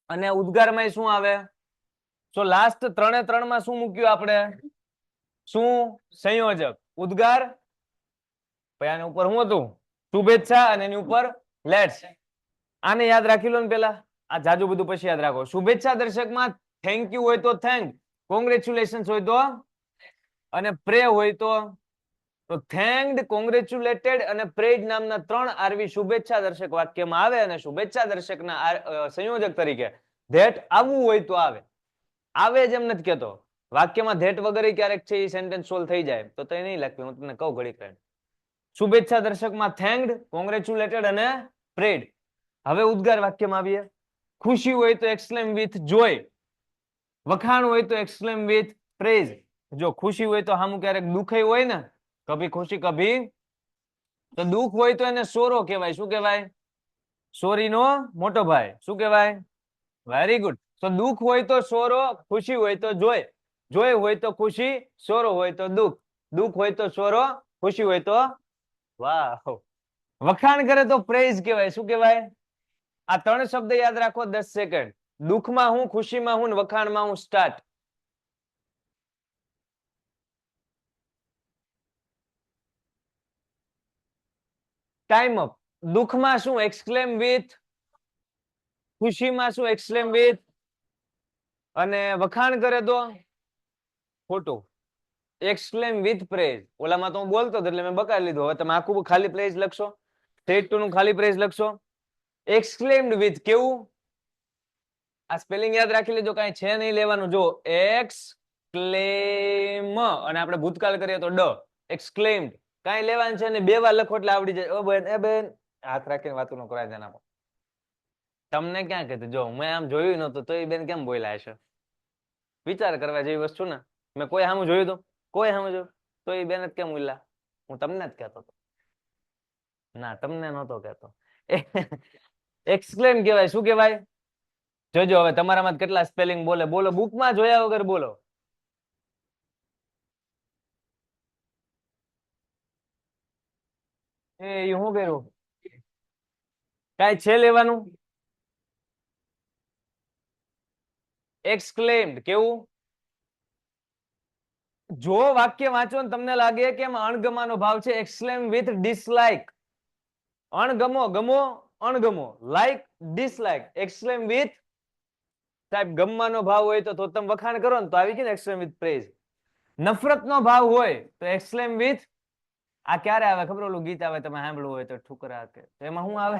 અને ઉદ્ગારમાં શું આવે. સો લાસ્ટ 3 માં શું મૂક્યું આપણે? શું? સંયોજક, ઉદ્ગાર, પછી આની ઉપર શું હતું? શુભેચ્છા, અને એની ઉપર લેટ્સ. આને યાદ રાખી લો ને પેલા. આ જાજુ બધું પછી યાદ રાખો. શુભેચ્છા દર્શકમાં થેન્ક યુ હોય તો થેન્ક, કોંગ્રેચ્યુલેશન્સ હોય તો, અને પ્રે હોય તો થેન્ક્ડ, કોંગ્રેચ્યુલેટેડ અને પ્રેડ નામના 3 આરવી શુભેચ્છા દર્શક વાક્યમાં આવે. અને શુભેચ્છા દર્શકના સંયોજક તરીકે ધેટ આવવું હોય તો આવે. આવે જ એમ નથી કેતો. વાક્યમાં ધેટ વગર ક્યારેક છે એ સેન્ટેન્સ સોલ્વ થઈ જાય તો તે નહીં લખવી. હું તમને કહું ઘડી કરીને. શુભેચ્છા દર્શકમાં થેન્ક્ડ, કોંગ્રેચ્યુલેટેડ અને પ્રેડ. હવે ઉદ્ગાર વાક્યમાં આવીએ. ખુશી હોય તો એક્સક્લેમ વિથ જોય, વખાણ હોય તો એક્સક્લેમ વિથ પ્રેઝ. જો ખુશી હોય તો હામું ક્યારેક દુઃખય હોય ને, કભી ખુશી કભી, તો દુઃખ હોય તો એને સોરો કહેવાય. શું કહેવાય? સોરીનો મોટો ભાઈ. શું કહેવાય? Very good. તો દુઃખ હોય તો સોરો, ખુશી હોય તો જોય, જોય હોય તો ખુશી, સોરો હોય તો દુઃખ, દુઃખ હોય તો સોરો, ખુશી હોય તો વાહ. વખાણ કરે તો પ્રેઝ કહેવાય. શું કહેવાય? આ 3 શબ્દ યાદ રાખો 10 સેકન્ડ. દુઃખમાં હું, ખુશીમાં હું, વખાણમાં હું. સ્ટાર્ટ. Time up. દુઃખમાં શું? એક્સક્લેમ વિથ, ખુશીમાં શું? એક્સક્લેમ વિથ, અને વખાણ કરે તો ખોટું, એક્સક્લેમ વિથ પ્રેઝ. ઓલામાં તો હું બોલતો હતો એટલે મેં બકાવી લીધું. હવે તમે આખું ખાલી પ્રેઝ લખશો, સ્ટેટ 2 નું ખાલી પ્રેઝ લખશો. એક્સક્લેમ્ડ વિથ કેવું? આ સ્પેલિંગ યાદ રાખી લેજો, કાંઈ છે નહીં લેવાનું. જો એક્સક્લેમ અને આપણે ભૂતકાળ કરીએ તો ડ. એક્સક્લેમ્ડ કાંઈ લેવાનું છે ને, 2 વાર લખો એટલે આવડી જાય. ઓ બેન, એ બેન હાથ રાખીને વાતું ન કરાય તેના પર. તમને ક્યાં કીધું? જો મેં આમ જોયું નતું તો એ બેન કેમ બોલ્યા હશે? વિચાર કરવા જેવી વસ્તુ ને. મેં કોઈ સામું જોયું તો? કોઈ સામું જોયું તો એ બેન જ કેમ બોલ્યા? હું તમને જ કહેતો હતો. ના, તમને નહોતો કહેતો. એક્સક્લેમ કહેવાય. શું કહેવાય? જોજો હવે તમારામાં કેટલા સ્પેલિંગ બોલે. બોલો, બુકમાં જોયા વગર બોલો. એ હું કર્યું કઈ છે લેવાનું એક્સક્લેમ્ડ કેવું જો વાક્ય વાંચો ને તમને લાગે કે એમાં અણગમાનો ભાવ છે એક્સક્લેમ વિથ ડિસલાઇક અણગમો ગમો અણગમો લાઈક ડિસલાઇક એક્સક્લેમ વિથ સાહેબ ગમવાનો ભાવ હોય તો તમે વખાણ કરો ને તો આવી ગયું ને એક્સક્લેમ વિથ પ્રેઝ નફરતનો ભાવ હોય તો એક્સક્લેમ વિથ આ ક્યારે આવે ખબર ઓલું ગીત આવે તમે સાંભળવું હોય તો ઠુકરા કે એમાં શું આવે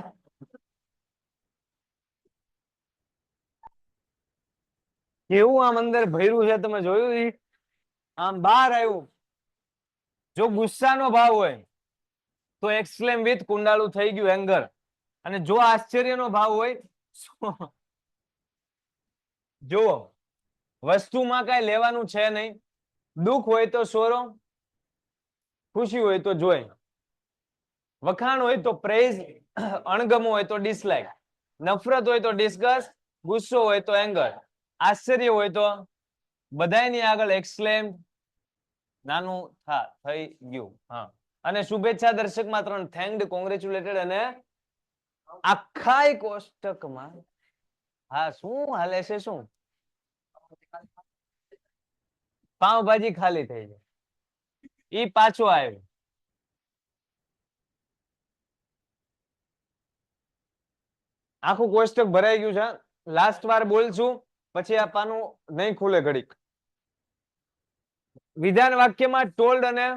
કેવું આમ અંદર ભર્યું છે તમે જોયું આમ બહાર આવ્યું જો ગુસ્સાનો ભાવ હોય તો એક્સક્લેમ વિથ કુંડાળું થઈ ગયું એંગર અને જો આશ્ચર્યનો ભાવ હોય જુઓ વસ્તુમાં કઈ લેવાનું છે નહીં દુઃખ હોય તો સોરો ખુશી હોય તો જોય વખાણ હોય તો પ્રેઝ અણગમો હોય તો ડિસલાઇક નફરત હોય તો ડિસ્ગસ્ટ ગુસ્સો હોય તો એંગર આશ્ચર્ય હોય તો બધાયની આગળ એક્સક્લેમ નાનું થઈ ગયું હા અને શુભેચ્છા દર્શકમાં 3 થેન્ક્ડ કોંગ્રેચ્યુલેટેડ અને આખાય કોષ્ટકમાં હા શું હાલે છે શું પાવભાજી ખાલી થઈ જાય ઈ પાછો આવ્યો આખું કોષ્ટક ભરાઈ ગયું છે લાસ્ટ વાર બોલશું પછી આ પાનું નહીં ખુલે ઘડીક વિધાન વાક્યમાં ટોલ્ડ અને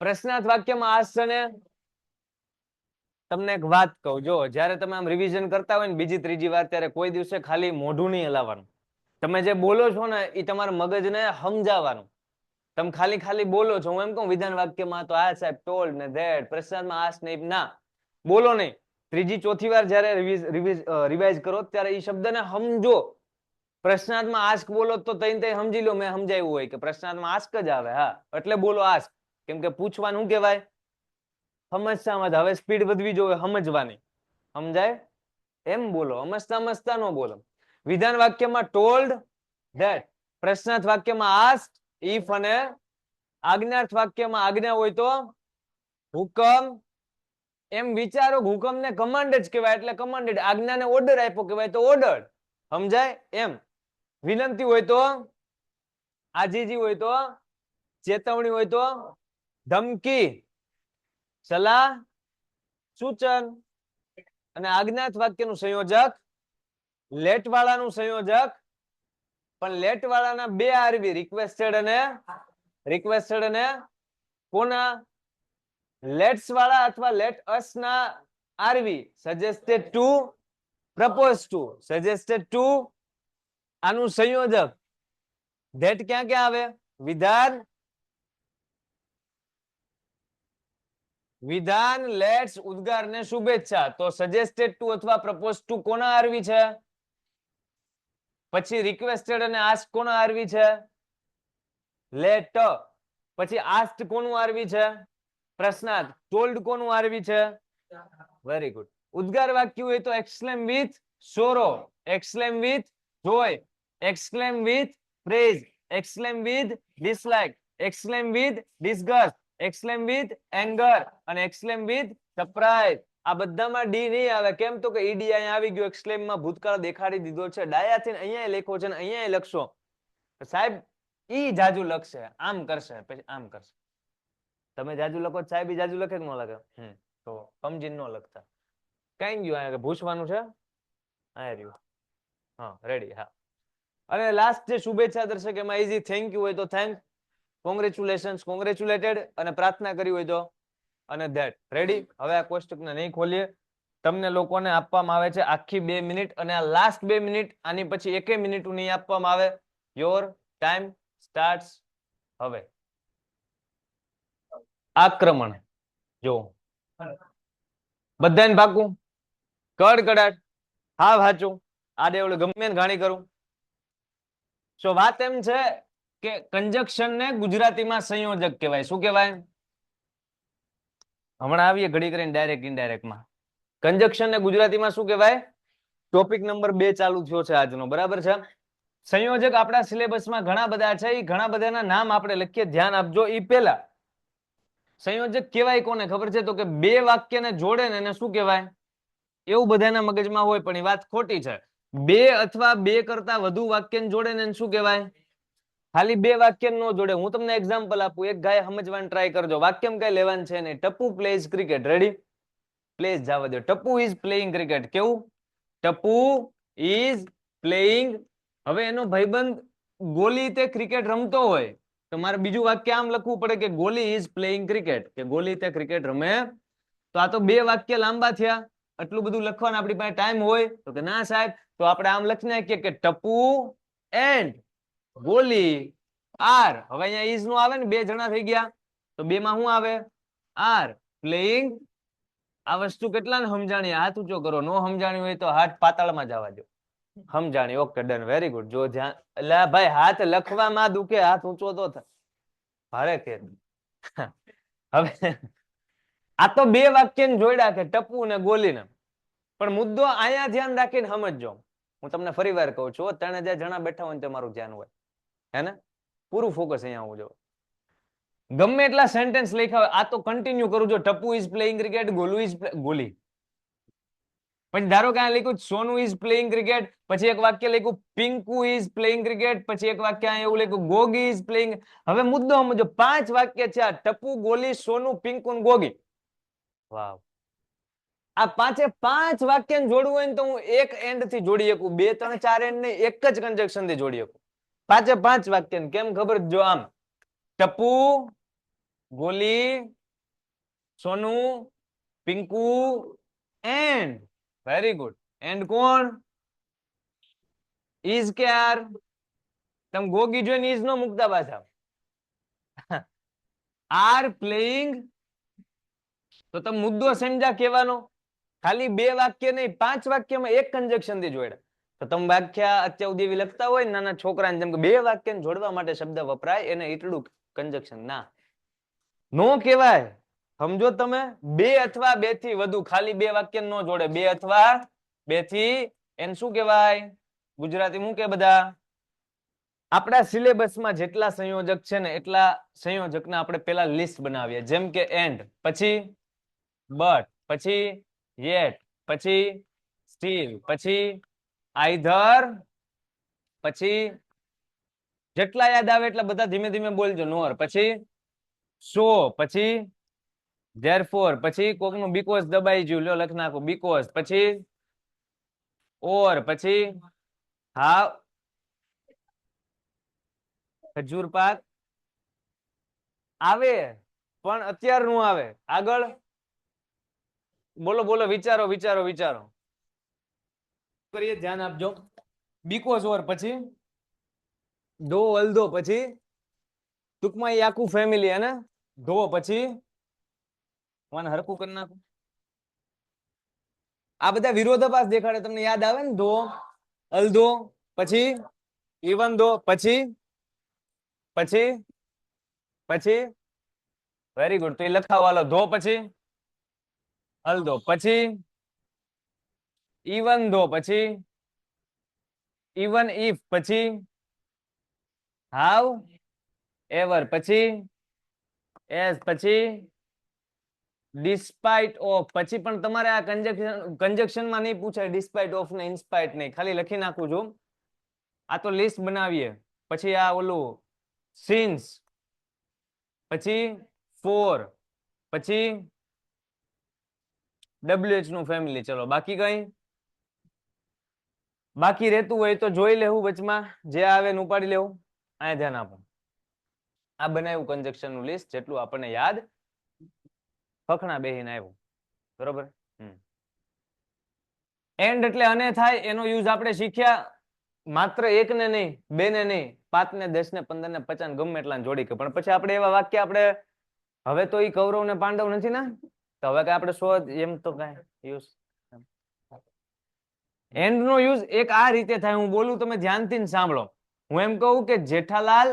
પ્રશ્નાર્થ વાક્યમાં આસ્ક અને તમને એક વાત કહું જો જ્યારે તમે આમ રિવિઝન કરતા હોય ને બીજી ત્રીજી વાર ત્યારે કોઈ દિવસે ખાલી મોઢું નહીં હલાવવાનું તમે જે બોલો છો ને એ તમારા મગજને સમજાવવાનું તમે ખાલી ખાલી બોલો છો હું એમ કહું વિધાન વાક્યમાં તો આ સાહેબ ટોલ્ડ ને ધેટ પ્રશ્નાર્થમાં આસ્ક ને ના બોલો નહીં ત્રીજી ચોથી વાર જ્યારે રિવાઇઝ કરો ત્યારે એ શબ્દને સમજો પ્રશ્નાર્થમાં આસ્ક બોલો તો તઈ સમજી લો મેં સમજાવ્યું હોય કે પ્રશ્નાર્થમાં આસ્ક જ આવે હા એટલે બોલો આસ્ક કેમ કે પૂછવાનું શું કહેવાય સમજવામાં હવે સ્પીડ વધવી જોઈએ સમજવાની સમજાય એમ બોલો સમજતા ન બોલો વિધાન વાક્યમાં ટોલ્ડ ધેટ પ્રશ્નાર્થ વાક્યમાં આસ્ક ઇફ અને આજ્ઞાર્થ વાક્યમાં આજ્ઞા હોય તો હુકમ એમ વિચારો હુકમને કમાન્ડ જ કહેવાય એટલે કમાન્ડેડ આજ્ઞાને ઓર્ડર આપ્યો કહેવાય તો ઓર્ડર સમજાય એમ વિનંતી હોય તો આજીજી હોય તો ચેતવણી હોય તો ધમકી સલાહ સૂચન અને આજ્ઞાર્થ વાક્યનું સંયોજક લેટ વાળાનું સંયોજક પણ લેટ વાળાના બે આરવી રિક્વેસ્ટેડ અને કોના લેટ્સ વાળા અથવા લેટ અસ ના આરવી suggested to propose to suggested to આનું સંયોજક ધેટ ક્યાં ક્યાં આવે વિધાન લેટ્સ ઉદ્ગાર ને શુભેચ્છા તો સજેસ્ટેડ ટુ અથવા પ્રપોઝ ટુ કોના આરવી છે પછી રિક્વેસ્ટેડ અને આસ્ક કોના આરવી છે લેટ પછી આસ્ક કોનું આરવી છે પ્રશ્નાર્થ ટોલ્ડ કોનું આરવી છે વેરી ગુડ ઉદ્ગાર વાક્ય હોય તો exclaim with sorrow exclaim with joy exclaim with praise exclaim with dislike exclaim with disgust exclaim with anger અને એક્સક્લેમ વિથ સરપ્રાઈઝ આ બધામાં ડી નહીં આવે કેમ તો કે ઈડી અહીંયા આવી ગયો એક્સક્લેમ માં ભૂતકાળ દેખાડી દીધો છે ડાયાથી અહીંયા લખ્યો છે ને અહીંયા લખશો સાહેબ ઈ જાજુ લખશે આમ કરશે પછી આમ કરશે તમે જાજુ લખો સાહેબ ઈ જાજુ લખે કે ન લખે તો સમજીને ન લખતા કઈ ગયું અહીંયા ભૂસવાનું છે આ રહ્યું હા રેડી હા અને લાસ્ટ જે શુભેચ્છા દર્શક એમાં ઈઝી થેન્ક યુ હોય તો થેન્ક કોંગ્રેચ્યુલેશન્સ કોંગ્રેચ્યુલેટેડ અને પ્રાર્થના કરી હોય તો અને ધેટ રેડી હવે આ કોષ્ટકને નહીં ખોલીએ તમને લોકોને આપવામાં આવે છે આખી 2 મિનિટ અને આ લાસ્ટ 2 મિનિટ આની પછી 1 મિનિટ નહીં આપવામાં આવે યોર ટાઈમ સ્ટાર્ટ્સ હવે આક્રમણ જો બધાને પાકું કડકડાટ હા વાંચું આ દેવડું ગમે ઘાણી કરું સો વાત એમ છે કે કંજક્શન ને ગુજરાતીમાં સંયોજક કહેવાય શું કહેવાય હમણાં આવીએ ઘડી કરીને ડાયરેક્ટ ઇનડાયરેક્ટમાં કંજક્શન ને ગુજરાતીમાં શું કહેવાય ટોપિક નંબર 2 ચાલુ થયો છે આજનો બરાબર છે સંયોજક આપણા સિલેબસમાં ઘણા બધા છે એ ઘણા બધાના નામ આપણે લખીએ ધ્યાન આપજો એ પહેલા સંયોજક કહેવાય કોને ખબર છે? તો કે બે વાક્યને જોડે ને એને શું કહેવાય? એવું બધાના મગજમાં હોય, પણ એ વાત ખોટી છે. બે અથવા બે કરતા વધુ વાક્યને જોડે ને એને શું કહેવાય? ખાલી બે વાક્ય નો જોડે. હું તમને એક્ઝામ્પલ આપું, એક ગાય સમજવાનું ટ્રાય કરજો. વાક્યમ કઈ લેવાનું છે નહીં. Tappu plays cricket. Ready? Plays જવા દો. Tappu is playing cricket. કેવું? Tappu is playing. હવે એનો ભાઈબંધ ગોલી તે ક્રિકેટ રમતો હોય તો મારે બીજું વાક્ય આમ લખવું પડે કે ગોલી ઇઝ પ્લેઇંગ ક્રિકેટ, કે ગોલી તે ક્રિકેટ રમે. તો આ તો બે વાક્ય લાંબા થયા. આટલું બધું લખવાનું આપણી પાસે ટાઈમ હોય? તો કે ના સાહેબ, તો આપણે આમ લખી નાખીએ કે ટપ્પુ એન્ડ ગોલી આર. હવે અહીંયા ઇઝ નું આવે ને, બે જણા થઈ ગયા તો બે માં શું આવે? Are playing. આ વસ્તુ કેટલાને સમજાણી? હાથ ઊંચો કરો. નો સમજાણી હોય તો હાથ પાતાળમાં જવા દો. સમજાણી? Okay, done, very good. જો ધ્યાન, એટલે ભાઈ હાથ લખવામાં દુખે, હાથ ઊંચો તો થાય. ભારે કે હવે આ તો બે વાક્યને જોડ્યા કે ટપ્પુ ને ગોલીને. પણ મુદ્દો અહીંયા ધ્યાન રાખીને સમજજો. હું તમને ફરી વાર કહું છું, 3000 જણા બેઠા હોય ને તમારું ધ્યાન હોય, હે ને? પૂરું ફોકસ અહીંયા આવું જો. ગમે એટલા સેન્ટેન્સ લખ્યા હોય, આ તો કન્ટિન્યુ કરું. જો Tappu is playing cricket, Golu is Goli. પછી ધારો કે આ લખ્યું સોનુ ઇઝ પ્લેઇંગ ક્રિકેટ, પછી એક વાક્ય લખ્યું પિંકુ ઇઝ પ્લેઇંગ ક્રિકેટ, પછી એક વાક્ય એવું લખ્યું ગોગી ઇઝ પ્લેઇંગ. હવે મુદ્દો સમજો, 5 વાક્ય છે આ: ટપ્પુ, ગોલી, સોનુ, પિંકુ ને ગોગી. વાવ! આ પાંચે 5 વાક્ય જોડવું હોય ને તો હું એક એન્ડ થી જોડી શકું, 2 3 4 એન્ડ નહીં, એક જ કન્જક્શન થી જોડી શકું. પાંચે 5 વાક્ય. કેમ ખબર? જો આમ: Tappu, Goli, Sonu, Pinku and. Very good. And કોણ? ઇઝ કે આર? તમે ગોગી જોઈને ઇઝ નો મુકતા પાછા. Are playing. તો તમે મુદ્દો સમજા કહેવાનો. ખાલી 2 વાક્ય નહીં, 5 વાક્યમાં એક કન્જક્શન થી જોડ્યા. તો તમે વ્યાખ્યા અત્યાર સુધી એવી લખતા હોય નાના છોકરાને, જેમ કે 2 વાક્યને જોડવા માટે શબ્દ વપરાય, એને એટલું કન્જક્શન ના નો કહેવાય. સમજો તમે? 2 અથવા 2 થી વધુ, ખાલી 2 વાક્ય નો જોડે. 2 અથવા 2 થી, એને શું કહેવાય? ગુજરાતી શું કે બધા? આપણા સિલેબસમાં જેટલા સંયોજક છે ને એટલા સંયોજકના આપણે પેલા લિસ્ટ બનાવીએ. જેમ કે એન્ડ, પછી બટ, પછી યેટ, પછી સ્ટીલ, પછી આઈધર, પછી જેટલા યાદ આવે એટલા બધા ધીમે ધીમે બોલજો. નોર, પછી સો, પછી ધેરફોર, પછી કોકનું બીકોઝ દબાઈ ગયું, લ્યો લખ નાખો બીકોઝ, પછી ઓર, પછી હા ખજૂર પાક આવે પણ અત્યારનું આવે. આગળ બોલો બોલો, વિચારો વિચારો વિચારો. કરીએ, ધ્યાન આપજો. બીકોઝ ઓર, પછી ધો અલધો, પછી ટૂંકમાં એ આખું ફેમિલી, અને ધો, પછી મને હરખું કરી નાખું. આ બધા વિરોધાભાસ દેખાડે. તમને યાદ આવે ને? ધો અલધો, પછી ઇવન ધો, પછી પછી પછી વેરી ગુડ. તો એ લખાવાલો. ધો, પછી અલધો, પછી ઇવન ધો, પછી ઇવન ઇફ, પછી હાવ એવર, પછી એસ, પછી ડિસ્પાઇટ ઓફ. પછી પણ તમારે આ કંજક્શનમાં નહીં પૂછાય, ડિસ્પાઇટ ઓફ ને ઇન્સ્પાઇટ નહીં, ખાલી લખી નાખું છું. આ તો લિસ્ટ બનાવીએ. પછી આ ઓલું સિન્સ, પછી ફોર, પછી WH નું ફેમિલી. ચલો, બાકી કઈ બાકી રહેતું હોય તો જોઈ લેવું વચમાં, જે આવે ને ઉપાડી લેવું. અહીંયા ધ્યાન આપો. આ બનાવ્યું કંજક્શન નું લિસ્ટ, જેટલું આપણને યાદ ફખણા બેહીને આવ્યું. બરોબર? એન્ડ એટલે અને થાય, એનો યુઝ આપણે શીખ્યા. માત્ર એક ને નહીં, 2 ને નહીં, 5 ને 10 ને 15 ને 50 ગમે એટલા જોડી કે. પણ પછી આપણે એવા વાક્ય, આપણે હવે તો ઈ કૌરવ ને પાંડવ નથી ને, તો હવે કે આપણે એમ તો કઈ યુઝ. એન્ડ નો યુઝ એક આ રીતે થાય. હું બોલું, તમે ધ્યાનથી સાંભળો. હું એમ કહું કે Jethalal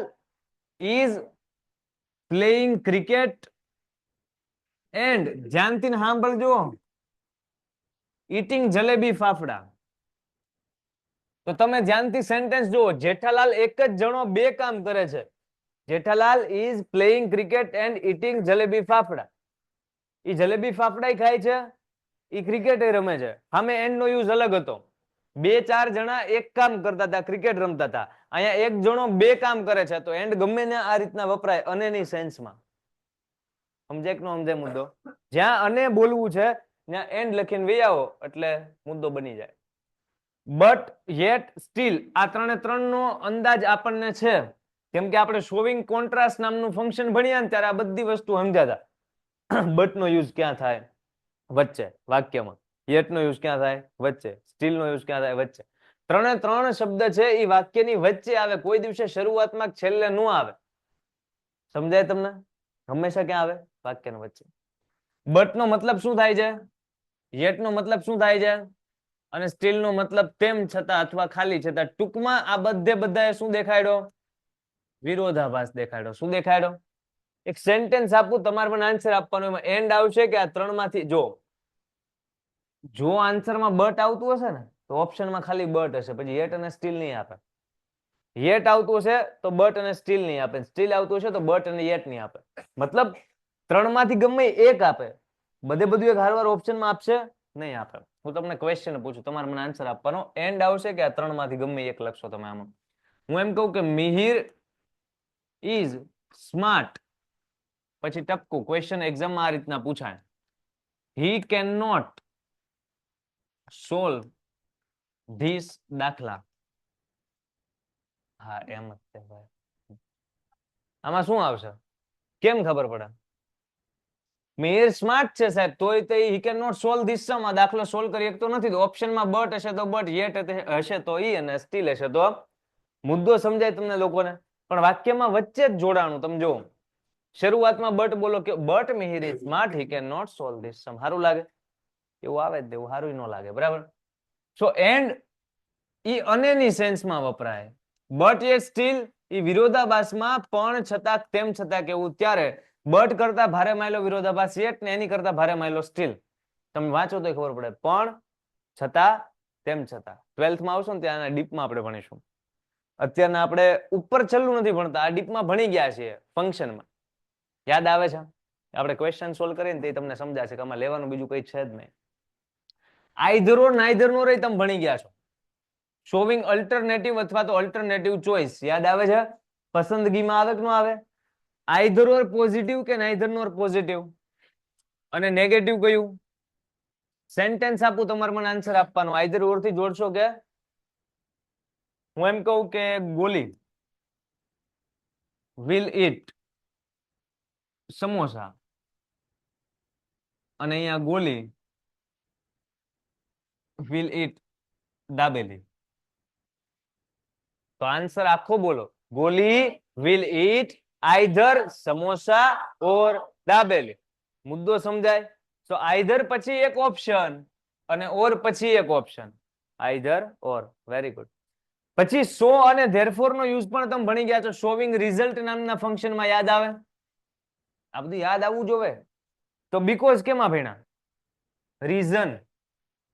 is playing cricket and, ધ્યાનથી સાંભળજો, ઈટિંગ જલેબી ફાફડા. તો તમે ધ્યાનથી સેન્ટેન્સ જુઓ. જેઠાલાલ એક જ જણો 2 કામ કરે છે. Jethalal is playing cricket and eating jalebi fafda. એ જલેબી ફાફડા ખાય છે, એ ક્રિકેટ રમે છે. સામે એન્ડ નો યુઝ અલગ હતો. 2-4 જણા એક કામ કરતા હતા, ક્રિકેટ રમતા હતા. અહીંયા એક જણો 2 કામ કરે છે, તો એન્ડ ગમે ને આ રીતના વપરાય અનેની સેન્સમાં. સમજાય કે ન સમજાય મુદ્દો? જ્યાં અને બોલવું છે ત્યાં એન્ડ લખીને વી આવો એટલે મુદ્દો બની જાય. બટ યેટ સ્ટીલ આ 3 નો અંદાજ આપણને છે, કેમ કે આપણે શોવિંગ કોન્ટ્રાસ્ટ નામનું ફંક્શન ભણ્યા ને ત્યારે આ બધી વસ્તુ સમજાતા. બટ નો યુઝ ક્યાં થાય? વચ્ચે વાક્યમાં. યેટ નો યુઝ ક્યાં થાય? વચ્ચે. સ્ટીલ નો યુઝ ક્યાં થાય? વચ્ચે. 3 શબ્દ છે એ વાક્યની વચ્ચે આવે, કોઈ દિવસે શરૂઆતમાં છેલ્લે ન આવે. સમજાય તમને? હંમેશા ક્યાં આવે? વાક્યની વચ્ચે. બટ નો મતલબ શું થાય છે? યેટ નો મતલબ શું થાય છે? અને સ્ટીલ નો મતલબ તેમ છતાં અથવા ખાલી છતાં. ટૂંકમાં આ બધાએ શું દેખાડ્યો? વિરોધાભાસ દેખાડ્યો. શું દેખાડ્યો? એક સેન્ટેન્સ આપું, તમારે મને આન્સર આપવાનો, એમાં એન્ડ આવશે કે આ 3 માંથી? જો આન્સરમાં બટ આવતું હશે ને તો ઓપ્શનમાં ખાલી બટ હશે, પછી યેટ અને સ્ટીલ નહીં આપે. યેટ આવતું હશે તો બટ અને સ્ટીલ નહીં આપે, સ્ટીલ આવતું હશે તો બટ અને યેટ નહીં આપે. મતલબ 3 માંથી ગમે એક આપે, બધું એક હારવાર ઓપ્શનમાં આપશે નહીં આપે. હું તમને ક્વેશ્ચન પૂછું, તમારે મને આન્સર આપવાનો. એન્ડ આવશે કે આ 3 માંથી ગમે એક લખશો તમે આમાં? હું એમ કહું કે મિહિર ઇઝ સ્માર્ટ, પછી ટપકું ક્વેશ્ચન એક્ઝામમાં આ રીતના પૂછાય, he can not solve this દાખલા. હા એમ જ છે ભાઈ. આમાં શું આવશે? કેમ ખબર પડે? મિહિર સ્માર્ટ છે સાહેબ, તોય તે he can not solve this sum, આ દાખલો સોલ્વ કરી શકતો નથી. તો ઓપ્શનમાં બટ હશે તો બટ, યેટ હશે તો ઈ, અને સ્ટીલ હશે તો. મુદ્દો સમજાય તમને લોકોને? પણ વાક્યમાં વચ્ચે જ જોડાણું. તમે જો શરૂઆતમાં બટ બોલો કે but Mihir is smart, he can not solve this sum. સારું લાગે? એવું આવે જ દેવું, સારું ન લાગે. બરાબર? સો એન્ડ ઈ અનેની સેન્સમાં વપરાય. બટ યે સ્ટીલ ઈ વિરોધાભાસમાં પણ છતાં તેમ છતાં કેવું ત્યારે. બટ કરતા ભારે માયલો વિરોધાભાસ યેટ ને એની કરતા ભારે માયલો સ્ટીલ. તમે વાંચો તો ખબર પડે. પણ છતાં તેમ છતાં 12th માં આવશો ને ત્યાં ડીપમાં આપણે ભણીશું. અત્યારના આપણે ઉપર છેલ્લું નથી ભણતા, આ ડીપમાં ભણી ગયા છીએ ફંક્શનમાં. યાદ આવે છે? આપણે ક્વેશ્ચન સોલ્વ કરીને તે તમને સમજાશે કે આમાં લેવાનું બીજું કઈ છે જ નહીં. આઈધર ઓર નાઈધર નો રહી તમે ભણી ગયા છો. શોવિંગ અલ્ટરનેટિવ અથવા તો અલ્ટરનેટિવ ચોઇસ યાદ આવે છે? પસંદગીમાં આવે કે ન આવે? આઈધર ઓર પોઝિટિવ કે નાઈધર નોર પોઝિટિવ, અને નેગેટિવ કયું? સેન્ટેન્સ આપું, તમારે મને આન્સર આપવાનો. આઈધર ઓર થી જોડશો કે? હું એમ કહું કે ગોલી વિલ ઇટ સમોસા, અને અહીંયા ગોલી વિલ ઇટ દાબેલી. તો આન્સર આખો બોલો. ગોલી વિલ ઇટ આઈધર સમોસા ઓર દાબેલી. મુદ્દો સમજાય? તો આઈધર પછી એક ઓપ્શન અને ઓર પછી એક ઓપ્શન. આઈધર ઓર. Very good. પછી સો અને ધેરફોર નો યુઝ પણ તમે ભણી ગયા છો. શોવિંગ રિઝલ્ટ નામના ફંક્શનમાં યાદ આવે? આ બધું યાદ આવવું જોવે. તો બીકોઝ કેમાં ભણ્યા? રીઝન,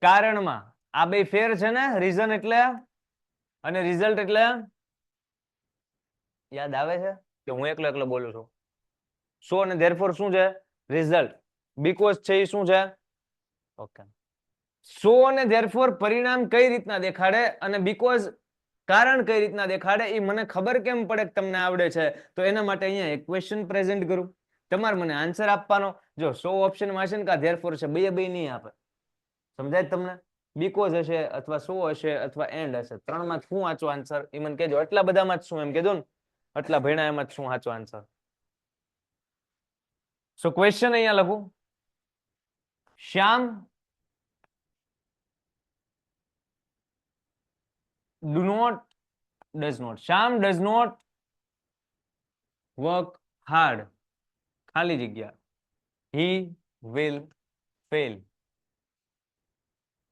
કારણમાં. આ બે ફેર છે ને? રીઝન એટલે અને રિઝલ્ટ એટલે. યાદ આવે છે કે હું એકલો બોલું છું? સો અને ધેરફોર શું છે? રિઝલ્ટ. બીકોઝ છે એ શું છે? ઓકે. સો અને ધેરફોર પરિણામ કઈ રીતના દેખાડે અને બીકોઝ કારણ કઈ રીતના દેખાડે, એ મને ખબર કેમ પડે કે તમને આવડે છે? તો એના માટે અહીંયા એક ક્વેશ્ચન પ્રેઝન્ટ કરું, તમારે મને આન્સર આપવાનો. જો સો ઓપ્શનમાં હશે ને કે ધેરફોર છે, બે નહીં આપે. સમજાય તમને? બીકોઝ હશે અથવા સો હશે અથવા એન્ડ હશે. 3 માં શું સાચો આન્સર એ મને કહેજો. એટલા બધામાં જ શું એમ કીધું ને, એટલા ભણ્યા એમાં જ શું સાચો આન્સર. સો ક્વેશ્ચન અહીંયા લખું. શ્યામ Shyam does not work hard. ખાલી જગ્યા. He will fail.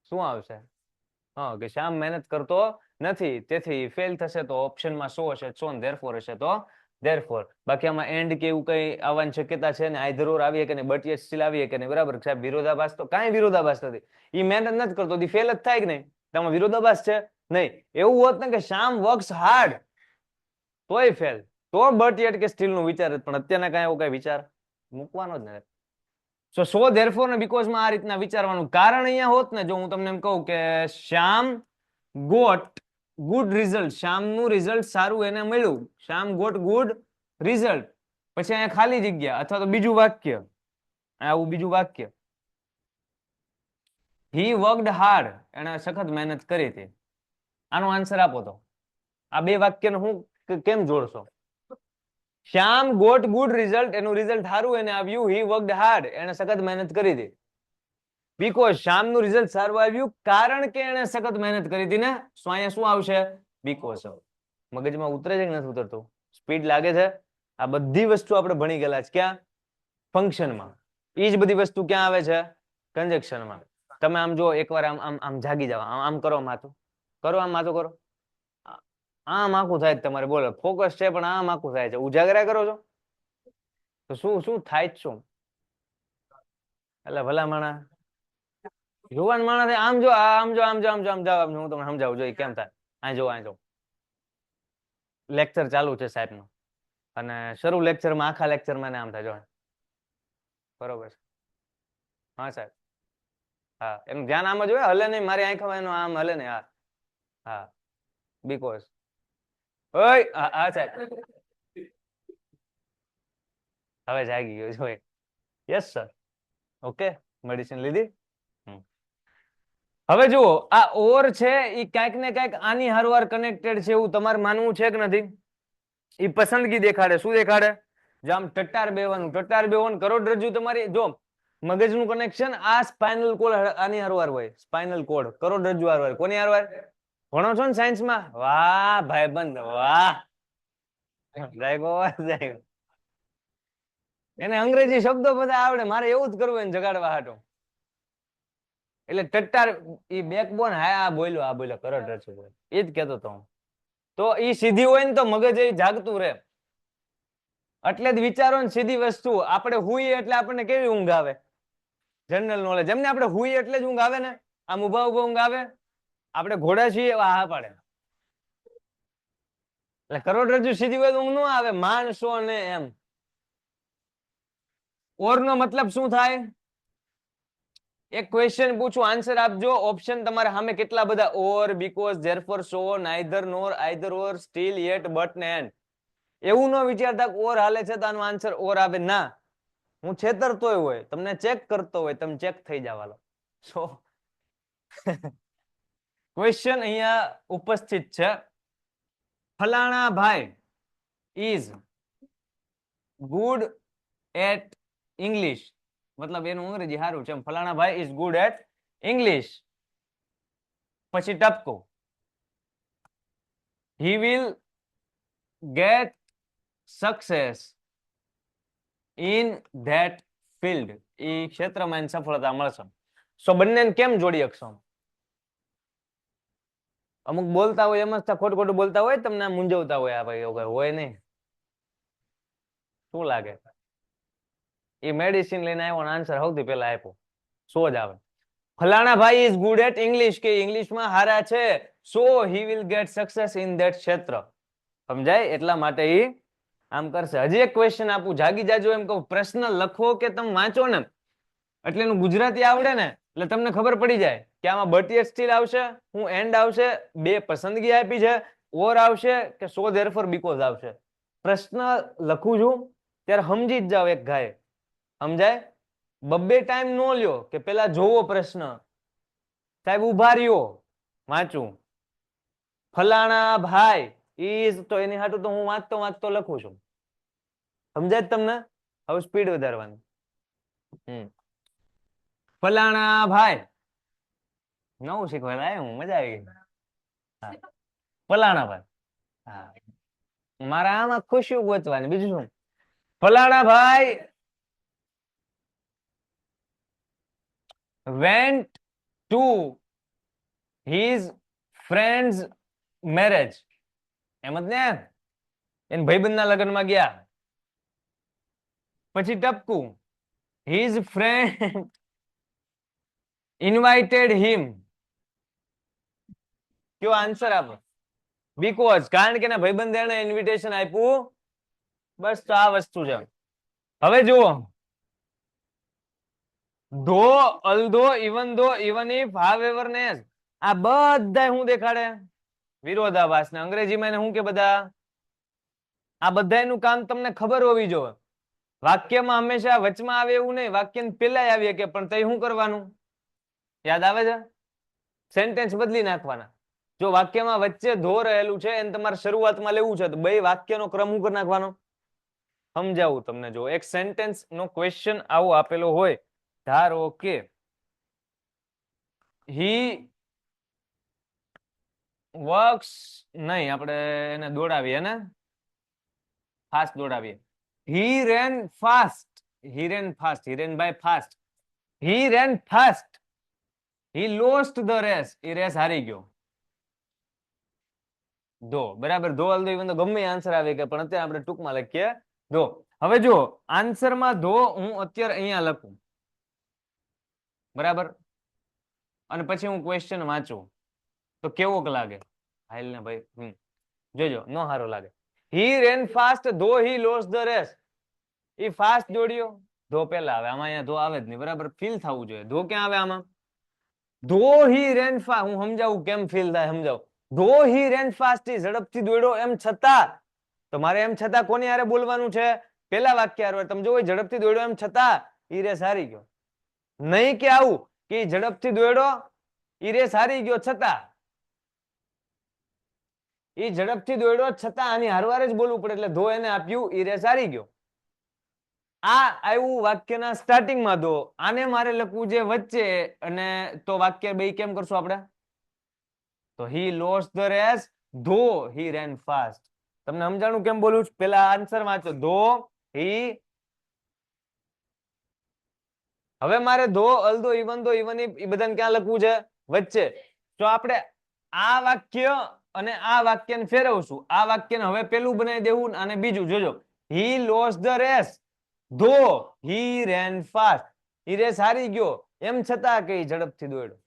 શું આવશે? હા, કે શ્યામ મહેનત કરતો નથી તેથી ફેલ થશે. તો ઓપ્શનમાં સો હશે, સો ને ધેરફોર હશે તો ધેરફોર. બાકી આમાં એન્ડ કે એવું કઈ આવવાની શક્યતા છે ને? આઈધર ઓર આવીએ કે નહીં, બટ યે સ્ટીલ આવીએ કે નહીં? બરાબર સાહેબ? વિરોધાભાસ તો કાંઈ વિરોધાભાસ નથી. એ મહેનત નથી કરતો, ફેલ જ થાય કે નહીં? તમારો વિરોધાભાસ છે નહીં. એવું હોત ને કે શ્યામ વર્ક્સ હાર્ડ તોય ફેલ, તો બટ યેટ કે સ્ટીલ નું વિચાર, પણ અત્યારના કઈ એવો કઈ વિચાર મૂકવાનો જ નથી. સો ધેરફોર ને બીકોઝ માં આ રીતના વિચારવાનું. કારણ અહીંયા હોત ને, જો હું તમને એમ કહું કે શ્યામ ગોટ ગુડ રિઝલ્ટ, શ્યામનું રિઝલ્ટ સારું એને મળ્યું, શ્યામ ગોટ ગુડ રિઝલ્ટ, પછી અહીંયા ખાલી જગ્યા અથવા તો બીજું વાક્ય, આવું બીજું વાક્ય, હી વર્કડ હાર્ડ, એને સખત મહેનત કરી હતી. આનો આન્સર આપો તો. આ બે વાક્યને હું કેમ જોડશો? શ્યામ ગોટ ગુડ રિઝલ્ટ, એનું રિઝલ્ટ સારું એને આવ્યું. હી વર્કડ હાર્ડ, એને સખત મહેનત કરી હતી. બીકોઝ શ્યામનું રિઝલ્ટ સારું આવ્યું કારણ કે એને સખત મહેનત કરી હતી ને. સો અહીંયા શું આવશે? બીકોઝ. મગજમાં ઉતરે છે કે નથી ઉતરતું? સ્પીડ લાગે છે? આ બધી વસ્તુ આપણે ભણી ગયેલા છે ક્યાં? ફંક્શનમાં. એ જ બધી વસ્તુ ક્યાં આવે છે? કન્જક્શનમાં. તમે આમ જો એકવાર આમ આમ આમ જાગી જાવ, આમ કરો માથું, કરો આમ માથું કરો, આમ આખું થાય તમારે. બોલો ફોકસ છે પણ આમ આખું થાય છે. ઉજાગરા કરો છો તો શું શું થાય જ શું? એટલે ભલા માણા યુવાન માણસ આમ જો આમ જો આમ જો આમ જો આમ જાવ, હું તમને સમજાવું જોઈએ કેમ થાય. આ જો આ જો લેક્ચર ચાલુ છે સાહેબ નું, અને શરૂ લેક્ચરમાં આખા લેક્ચરમાં આમ થાય જો. બરોબર છે? હા સાહેબ. હા, એમ ધ્યાન આમ જ હોય, હલે નહીં. મારી આંખમાં એનો આમ હલે નહીં. હા હા, બીકોઝ. ઓય હા સાહેબ, હવે જાગી ગયો જોઈ. Yes sir. ઓકે, મેડિસિન લીધી. હવે જુઓ, આ ઓર છે એ ક્યાંક ને ક્યાંક આની હારવાર કનેક્ટેડ છે એવું તમારે માનવું છે કે નથી? એ પસંદગી દેખાડે. શું દેખાડે? જો આમ ટટ્ટાર બેવાનું, ટટ્ટાર બેવાનું, કરોડરજ્જુ તમારી જો મગજનું કનેક્શન આ સ્પાઇનલ કોડ આની હારવાર હોય. સ્પાઇનલ કોડ કરોડરજ્જુ હારવાર. કોની હારવાર? ભણો છો ને સાયન્સમાં? વાહ ભાઈબંધ વાહ. એને અંગ્રેજી શબ્દો બધા આવડે. મારે એવું જ કરવું એને જગાડવા હાટો. એટલે ટટ્ટાર ઈ બેકબોન. હા આ બોલ્યો કરોડરજ્જુ બોલ્યો, એ જ કહેતો તો હું. તો ઈ સીધી હોય ને તો મગજ એ જાગતું રહે. એટલે જ વિચારો ને સીધી વસ્તુ. આપણે હુઈએ એટલે આપણને કેવી ઊંઘ આવે? General knowledge. જેમને આપણે હુઈએ એટલે જ ઊંઘ આવે ને. આમ ઉભા ઉભા ઊંઘ આવે. આપણે ઘોડા છીએ હા પાડે. એટલે કરોડરજ્જુ સીધી હોય તો ઊંઘ ન આવે. માણસો ને એમ. ઓર નો મતલબ શું થાય? એક ક્વેશ્ચન પૂછું, આન્સર આપજો. ઓપ્શન તમારે સામે કેટલા બધા? Or, because, therefore, so, neither, nor, either or, still, yet, but ને એન્ડ. એવું ન વિચારતા ઓર હાલે છે તો આનો આન્સર ઓર આવે. ના, હું છેતરતોય હોય, તમને ચેક કરતો હોય, તમે ચેક થઈ જવાલો. સો ક્વેશ્ચન અહીંયા ઉપસ્થિત છે. ફલાણા ભાઈ ઇઝ ગુડ એટ ઇંગ્લિશ, મતલબ એનું અંગ્રેજી સારું છે. ફલાણા ભાઈ ઇઝ ગુડ એટ ઇંગ્લિશ. પછી ટપકો, he will get success in that field. એ ક્ષેત્રમાં એને સફળતા મળશે. સો બંનેને કેમ જોડી શકશો? અમુક બોલતા હોય એમ જ ખોટું ખોટું બોલતા હોય, તમને મૂંઝવતા હોય. આ ભાઈ એવું હોય નહીં. શું લાગે? એ મેડિસિન લઈને આવ્યો ને આન્સર સૌથી પહેલા આપ્યો. સો જ આવે. ફલાણા ભાઈ ઇઝ ગુડ એટ ઇંગ્લિશ, કે ઇંગ્લિશમાં હારા છે. So he will get success in that ક્ષેત્ર. સમજાય? એટલા માટે એ આમ કરશે. હજી એક ક્વેશ્ચન આપું, જાગી જાજો એમ કહું. પ્રશ્ન લખો કે તમે વાંચો ને એટલે એનું ગુજરાતી આવડે ને એટલે તમને ખબર પડી જાય કે આમાં બટ યેટ સ્ટીલ આવશે, હું એન્ડ આવશે, બે પસંદગી આપી છે, ઓર આવશે કે સો ધેરફોર બીકોઝ આવશે. પ્રશ્ન લખું છું ત્યારે સમજી જ જાઓ એક ગાય. સમજાય? બબ્બે ટાઈમ નો લ્યો કે પેલા જોવો પ્રશ્ન, સાહેબ ઉભા રહ્યો વાંચું. ફલાણા ભાઈ ઇઝ, તો એની હાટું તો હું વાંચતો વાંચતો લખું છું. સમજાય તમને? હવે સ્પીડ વધારવાની. ફલાણા ભાઈ, નવું શીખવાય હું, મજા આવી ગઈ. ફલાણા ભાઈ, હા, મારા આમાં ખુશી ગોતવાની, બીજું શું? ફલાણા ભાઈ went to his friend's marriage. એમ જ ને, એને ભાઈબંધના લગ્નમાં ગયા. પછી ટપકું, his friend invited him. કયો આન્સર આપો? બીકોઝ, કારણ કે એના ભાઈબંધ એને ઇન્વિટેશન આપ્યું બસ તો આ વસ્તુ છે. હવે જુઓ, though, although, even though, even if, however ને એઝ, આ બધા શું દેખાડે? વિરોધાભાસ. ને અંગ્રેજીમાં એને શું કે બધા? આ બધાનું કામ તમને ખબર હોવી જોઈએ. વાક્યમાં હંમેશા વચમાં આવે એવું નહીં, વાક્યની પેલા આવીએ કે પણ તઈ શું કરવાનું? યાદ આવે છે? સેન્ટેન્સ બદલી નાખવાના. જો વાક્યમાં વચ્ચે ધો રહેલું છે એને તમારે શરૂઆતમાં લેવું છે તો બે વાક્યનો ક્રમ શું કરી નાખવાનો? સમજાવું તમને. જો એક સેન્ટેન્સ નો ક્વેશ્ચન આવો આપેલો હોય, ધારો કે હી વર્ક્સ, નહીં આપણે એને દોડાવીએ ને, ફાસ્ટ દોડાવીએ. He ran fast, he ran fast, he ran by fast, he ran fast, he lost the race, એ રેસ હારી ગયો. ધો, બરાબર. ધો, અલ્ધો, ઇવન તો ગમે આન્સર આવે કે પણ અત્યારે આપણે ટૂંકમાં લખીએ ધો. હવે જો આન્સરમાં ધો હું અત્યારે અહીંયા લખું, બરાબર, અને પછી હું ક્વેશ્ચન વાંચું તો કેવોક લાગે? હાલ ને ભાઈ, જોજો, નો સારો લાગે. હી ran fast though he lost the race. ઈ ફાસ્ટ દોડ્યો, ધો પેલા આવે. આમાં અહીંયા ધો આવે જ નહીં, બરાબર. ફીલ થવું જોઈએ. ધો ક્યાં આવે આમાં? ધો હી રેન ફાસ્ટ, હું સમજાવું કેમ ફીલ થાય, સમજાવું. ધો હી રેન ફાસ્ટ, ઝડપથી દોડ્યો એમ છતાં, તો મારે એમ છતાં કોની હારે બોલવાનું છે? પેલા વાક્ય હારે. તમે જો ઝડપથી દોડ્યો એમ છતાં ઈ રેસ હારી ગયો. નહીં કે આવું કે ઝડપથી દોડ્યો ઈ રેસ હારી ગયો છતાં, ઈ ઝડપથી દોડ્યો છતાં આની હારવાર જ બોલવું પડે. એટલે ધો એને આપ્યું, ઈ રેસ હારી ગયો. આ આવ્યું વાક્યના સ્ટાર્ટિંગમાં ધો. આને મારે લખવું છે વચ્ચે, અને તો વાક્ય બે કેમ કરશું આપણે? તો હી લોસ્ટ ધ રેસ ધો હી રેન ફાસ્ટ. તમને સમજાણું કેમ બોલું છું? પેલા આન્સર વાંચો. ધો હી, હવે મારે ધો, although, even though, even if, એ બધાને ક્યાં લખવું છે? વચ્ચે. તો આપણે આ વાક્ય અને આ વાક્યને ફેરવશું. આ વાક્યને હવે પેલું બનાવી દેવું અને બીજું. જોજો, હી લોસ્ટ ધ રેસ ધો હી રેન ફાસ્ટ. ઈ રેસ હારી ગયો એમ છતાં કે ઝડપથી દોડ્યો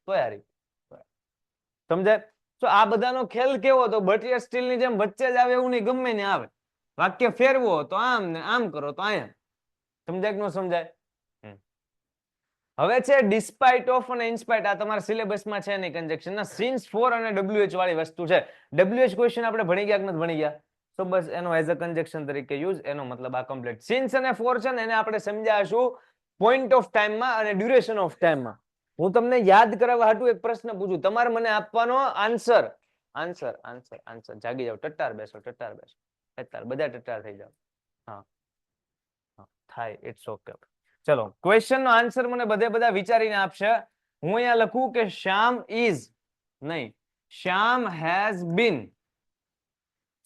તોય હારી. સમજાય? તો આ બધાનો ખેલ કેવો? તો બટિયા સ્ટીલની જેમ વચ્ચે જ આવે એવું નહીં, ગમે ને આવે. વાક્ય ફેરવો તો આમ ને આમ કરો તો આમ. સમજાય કે ન સમજાય? હવે છે ડિસ્પાઇટ ઓફ અને ઇન્સ્પાઇટ. આ તમારા સિલેબસમાં છે નહીં કન્જેક્શન ના. સિન્સ, ફોર અને WH વાળી વસ્તુ છે. WH ક્વેશ્ચન આપણે ભણી ગયા કે નથી ભણી ગયા? તો બસ એનો એઝ અ કન્જેક્શન તરીકે યુઝ, એનો મતલબ આ કમ્પ્લીટ. સિન્સ અને ફોર છે ને એને આપણે સમજાવીશું પોઈન્ટ ઓફ ટાઈમમાં અને ડ્યુરેશન ઓફ ટાઈમમાં. હું તમને યાદ કરાવવા હાટુ એક પ્રશ્ન પૂછું, તમારે મને આપવાનો આન્સર. Answer answer answer. જાગી જાઓ, ટટ્ટાર બેસો, ટટ્ટાર બેસો, ટટ્ટાર, બધા ટટ્ટાર થઈ જાઓ. હા થાય, ઇટ્સ ઓકે. ચલો, ક્વેશ્ચન નો આન્સર મને બધા વિચારીને આપશે. હું અહીંયા લખું કે શ્યામ ઇઝ, નહીં, શ્યામ હેઝ બીન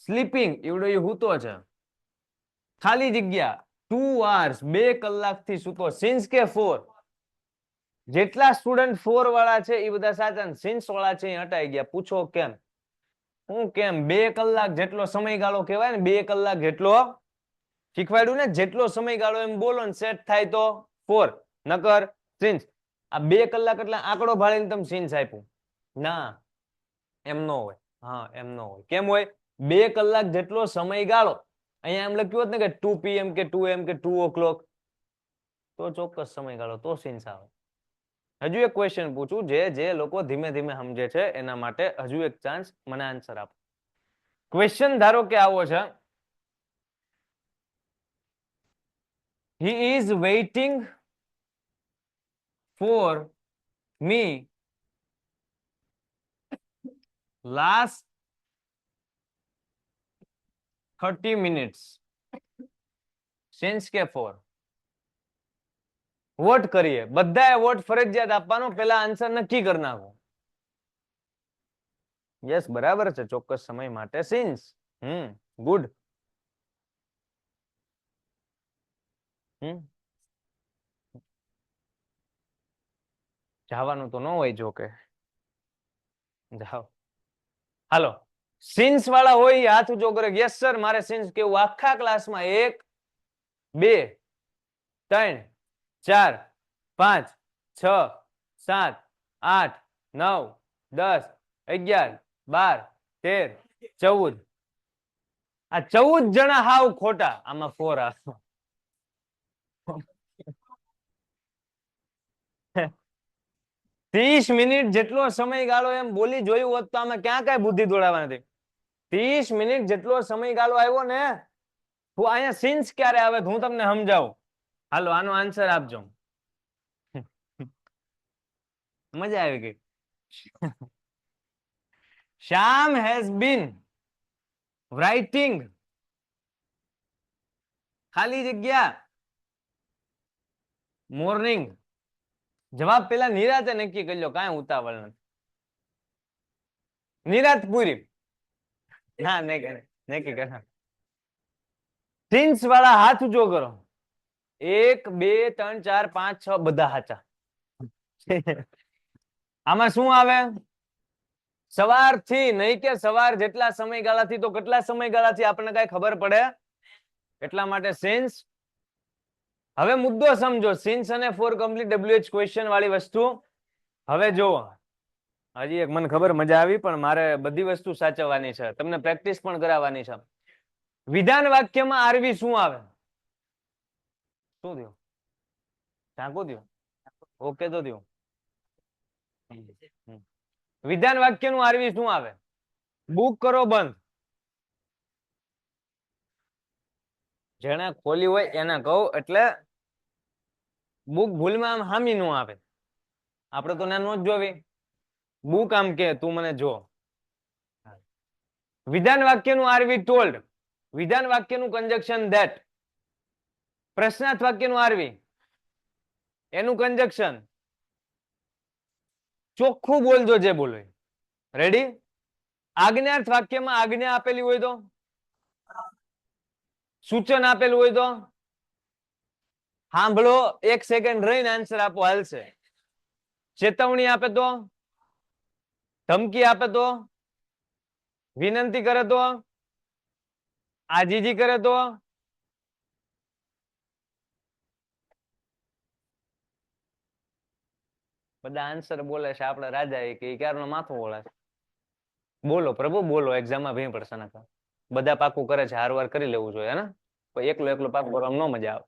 સ્લીપિંગ. એવડો એ હૂતો છે. ખાલી જગ્યા 2 hours, 2 કલાકથી સૂતો. સિન્સ કે ફોર? જેટલા સ્ટુડન્ટ ફોર વાળા છે એ બધા સાચા, સિન્સ વાળા છે એ હટાઈ ગયા. પૂછો કેમ? હું કેમ? 2 કલાક જેટલો સમયગાળો કહેવાય ને, 2 કલાક જેટલો શીખવાડ્યું ને, જેટલો સમયગાળો એમ બોલો ને સેટ થાય તો ફોર, નકર સિન્સ. આ 2 કલાક એટલે આંકડો ભાળીને તમે સિન્સ આપ્યું ના, એમ નો હોય. હા, એમ નો હોય. કેમ હોય? 2 કલાક જેટલો સમયગાળો. અહીંયા એમ લખ્યું હોત ને કે 2 PM કે 2 AM કે 2 o'clock, તો ચોક્કસ સમયગાળો, તો સિન્સ આવે. હજુ એક ક્વેશ્ચન પૂછું, જે લોકો ધીમે ધીમે સમજે છે એના માટે હજુ એક ચાન્સ, મને આન્સર આપો. ક્વેશ્ચન ધારો કે આવો છે, he is waiting for me last 30 minutes. Since કે ફોર? વોટ કરીએ, બધાએ વોટ ફરજિયાત આપવાનો, પેલા આન્સર નક્કી કરી નાખો. યસ, બરાબર છે, ચોક્કસ સમય માટે સિન્સ. ગુડ. જવાનું તો ન હોય, જો કે જાઓ. હાલો, સિન્સ વાળા હોય હાથ ઊંચો કરે. યસ સર, મારે સિન્સ કેવું. આખા ક્લાસમાં 1 2 3 4 5 6 7 8 9 10 11 12 13 14 આ 14 જણા હાવ ખોટા, આમાં 4 આવે. 30 મિનિટ જેટલો સમયગાળો એમ બોલી જોયું હોત તો આમાં ક્યાં કઈ બુદ્ધિ દોડાવવા નથી. 30 મિનિટ જેટલો સમયગાળો આવ્યો ને, હું અહીંયા સિન્સ ક્યારે આવે હું તમને સમજાવું. હાલો આનો આન્સર આપજો. મજા આવી ગઈ. શ્યામ હેઝ બીન રાઇટિંગ ખાલી જગ્યા મોર્નિંગ. જવાબ પેલા નિરાતે નક્કી કરી લો, કાંઈ ઉતાવળ નથી. નિરાત પૂરી. ના નક્કી કર. સિન્સ વાળા હાથ ઊંચો કરો. 1 2 3 4 5 6 બધા હાચા. આમાં શું આવે? સવારથી નહીં કે સવાર જેટલા સમયગાળાથી, તો કેટલા સમયગાળાથી આપણને કઈ ખબર પડે, એટલા માટે સિન્સ. હવે મુદ્દો સમજો, સિન્સ અને ફોર કમ્પ્લીટ WH ક્વેશ્ચન વાળી વસ્તુ. હવે જુઓ, હજી એક મને ખબર મજા આવી, પણ મારે બધી વસ્તુ સાચવવાની છે, તમને પ્રેક્ટિસ પણ કરાવવાની છે. વિધાન વાક્યમાં આરવી શું આવે? શું થયું? ટાંકું થયું? ઓકે તો થયું. વિધાન વાક્યનું આરવી શું આવે? બુક કરો બંધ. જેને ખોલી હોય એને કહું, એટલે બુક ભૂલમાં આમ હામી નો આવે. આપણે તો ના નો જ જોવી. બુક આમ કે તું મને જો. વિધાન વાક્યનું આરવી ટોલ્ડ. વિધાન વાક્યનું કંજક્શન ધેટ. પ્રશ્નાર્થ વાક્યનું આરવી એનું કંજક્શન. ચોખ્ખું બોલજો જે બોલો. રેડી? આજ્ઞાર્થ વાક્યમાં આજ્ઞા આપેલી હોય તો, સૂચન આપેલું હોય તો સાંભળો, 1 સેકન્ડ રહીને આન્સર આપો, હાલશે. ચેતવણી આપે તો, ધમકી આપે તો, વિનંતી કરે તો, આજીજી કરે તો, બધા આન્સર બોલે છે. આપણે રાજા એ કે ક્યારનો માથું બોલે છે. બોલો પ્રભુ બોલો, એક્ઝામમાં ભી પડશે ને. બધા પાકું કરે છે, હારવાર કરી લેવું જોઈએ ને. એકલો પાકું કરવામાં ન મજા આવે.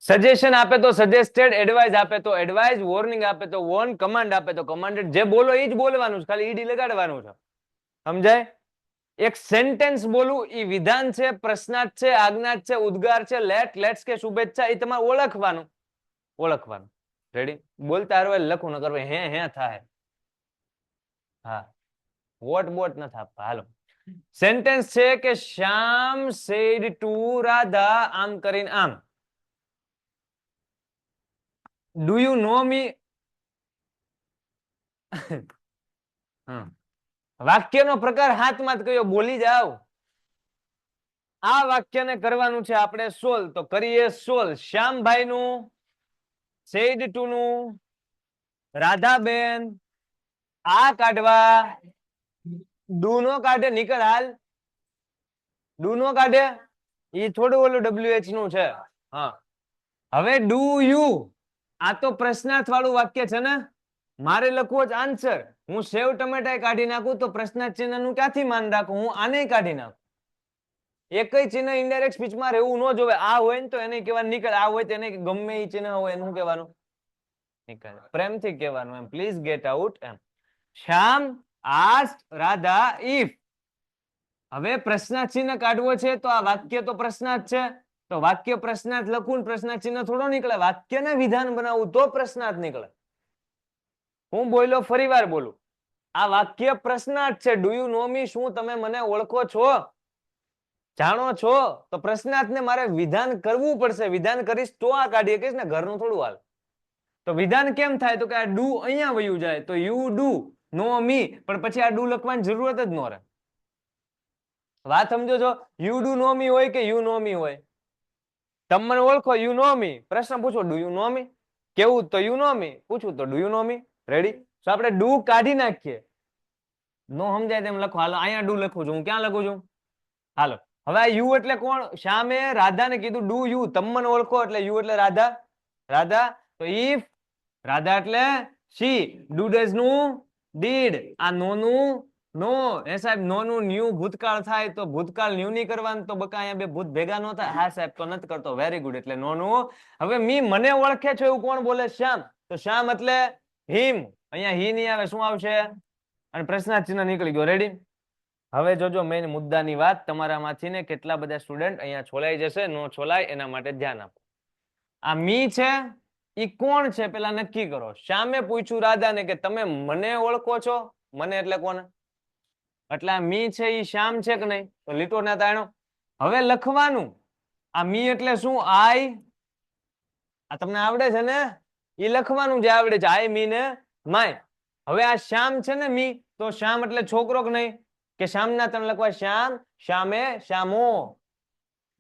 સજેશન આપે તો સજેસ્ટેડ, એડવાઇસ આપે તો એડવાઇસ, વોર્નિંગ આપે તો વોર્ન, કમાન્ડ આપે તો કમાન્ડેડ. જે બોલો એ જ બોલવાનું છે, ખાલી ઈડી લગાડવાનું છે. સમજાય? એક સેન્ટેન્સ બોલું એ વિધાન છે, પ્રશ્નાર્થ છે, આજ્ઞાર્થ છે, ઉદ્ગાર છે, લેટ્સ કે શુભેચ્છા, એ તમારે ઓળખવાનું. રેડી? બોલતા હારવા લખું ન કરવા હે થાય. હા, વોટ બોટ ન થાપા. હાલો, સેન્ટેન્સ છે કે શ્યામ સેડ ટુ રાધા આમ કરીને આમ. ડુ યુ નો મી? વાક્યનો પ્રકાર હાથમાં જ કયો, બોલી જાવ. આ વાક્યને કરવાનું છે આપણે સોલ્વ, તો કરીએ સોલ્વ. શ્યામભાઈ નું, સેડ ટુ નું, રાધાબેન આ કાઢવા. ડુ નો કાઢે, નીકળ હાલ. ડુ નો કાઢે, એ થોડું ઓલું WH નું છે. હા, હવે ડુ યુ, આ તો પ્રશ્નાર્થ વાળું વાક્ય છે ને, મારે લખવો જ આન્સર. હું સેવ ટમેટા કાઢી નાખું તો પ્રશ્નાર્થ ચિહ્ન નું ક્યાંથી માન રાખું? હું આને કાઢી નાખું. એકય ચિહ્ન ઇનડાયરેક્ટ સ્પીચમાં રહેવું ન જોવે. આ હોય ને તો એને કહેવાનું નીકળ, આ હોય તો એને ગમે એ ચિહ્ન હોય એનું કહેવાનું નીકળ. પ્રેમથી કહેવાનું એમ, પ્લીઝ ગેટ આઉટ એમ. Shyam asked Radha if. હવે પ્રશ્નાર્થ ચિહ્ન કાઢવો છે તો આ વાક્ય તો પ્રશ્નાર્થ છે, તો વાક્ય પ્રશ્નાર્થ લખું, પ્રશ્નાર્થ ચિહ્ન થોડો નીકળે. વાક્યને વિધાન બનાવવું તો પ્રશ્નાર્થ નીકળે. હું બોલ્યો, ફરી વાર બોલું. આ વાક્ય પ્રશ્નાર્થ છે. ડુ યુ નો મી? શું તમે મને ઓળખો છો, જાણો છો? તો પ્રશ્નાર્થને મારે વિધાન કરવું પડશે. વિધાન કરીશ તો આ કાઢી શકીશ ને, ઘરનું થોડું હાલ. તો વિધાન કેમ થાય? તો કે આ ડુ અહીંયા વયું જાય તો યુ ડુ નો મી, પણ પછી આ ડુ લખવાની જરૂરત જ ન રહે. વાત સમજો છો? યુ ડુ નો મી હોય કે યુ નો મી હોય? તમે મને ઓળખો, યુ નો મી. પ્રશ્ન પૂછો, ડુ યુ નો મી? કેવું તો યુ નો મી, પૂછું તો do you know me. Ready? તો આપણે ડુ કાઢી નાખીએ. નો સમજાય તેમ લખો. હાલો, અહીંયા ડુ લખું છું. હું ક્યાં લખું છું? હાલો, હવે આ યુ એટલે કોણ? શ્યામે રાધાને કીધું ડુ યુ. તમે મને ઓળખો એટલે યુ એટલે રાધા. રાધા, તો ઇફ રાધા એટલે શી, ડુ ડઝ નું ડીડ, આ નો નું નો એ સાહેબ નો નું ન્યુ ભૂતકાળ થાય તો ભૂતકાળ ન્યુ ની કરવાનું તો બકા અહીંયા બે ભૂત ભેગા નો થાય. હા સાહેબ તો નથી કરતો. Very good. એટલે નો નું હવે મી મને ઓળખે છે એવું કોણ બોલે? શ્યામ. તો શ્યામ એટલે હિમ. અહીંયા હી નહીં આવે, શું આવશે? અને પ્રશ્નાર્થ ચિહ્ન નીકળી ગયો. રેડી? હવે જોજો મેઇન મુદ્દાની વાત. તમારામાંથી ને કેટલા બધા સ્ટુડન્ટ અહીંયા છોલાઈ જશે, નો છોલાય એના માટે ધ્યાન આપો. આ મી છે ઈ કોણ છે પેલા નક્કી કરો. શ્યામે પૂછ્યું રાધાને કે તમે મને ઓળખો છો? મને એટલે કોને? એટલે આ મી છે ઈ શ્યામ છે કે નહીં? તો લીટો ના તાણો. હવે લખવાનું આ મી એટલે શું? આઈ. આ તમને આવડે છે ને? ઈ લખવાનું જે આવડે છે. આઈ મી ને માય. હવે આ શ્યામ છે ને મી, તો શ્યામ એટલે છોકરો કે નહીં? કે શ્યામના તમે લખવા શ્યામ, શ્યામે, શ્યામો.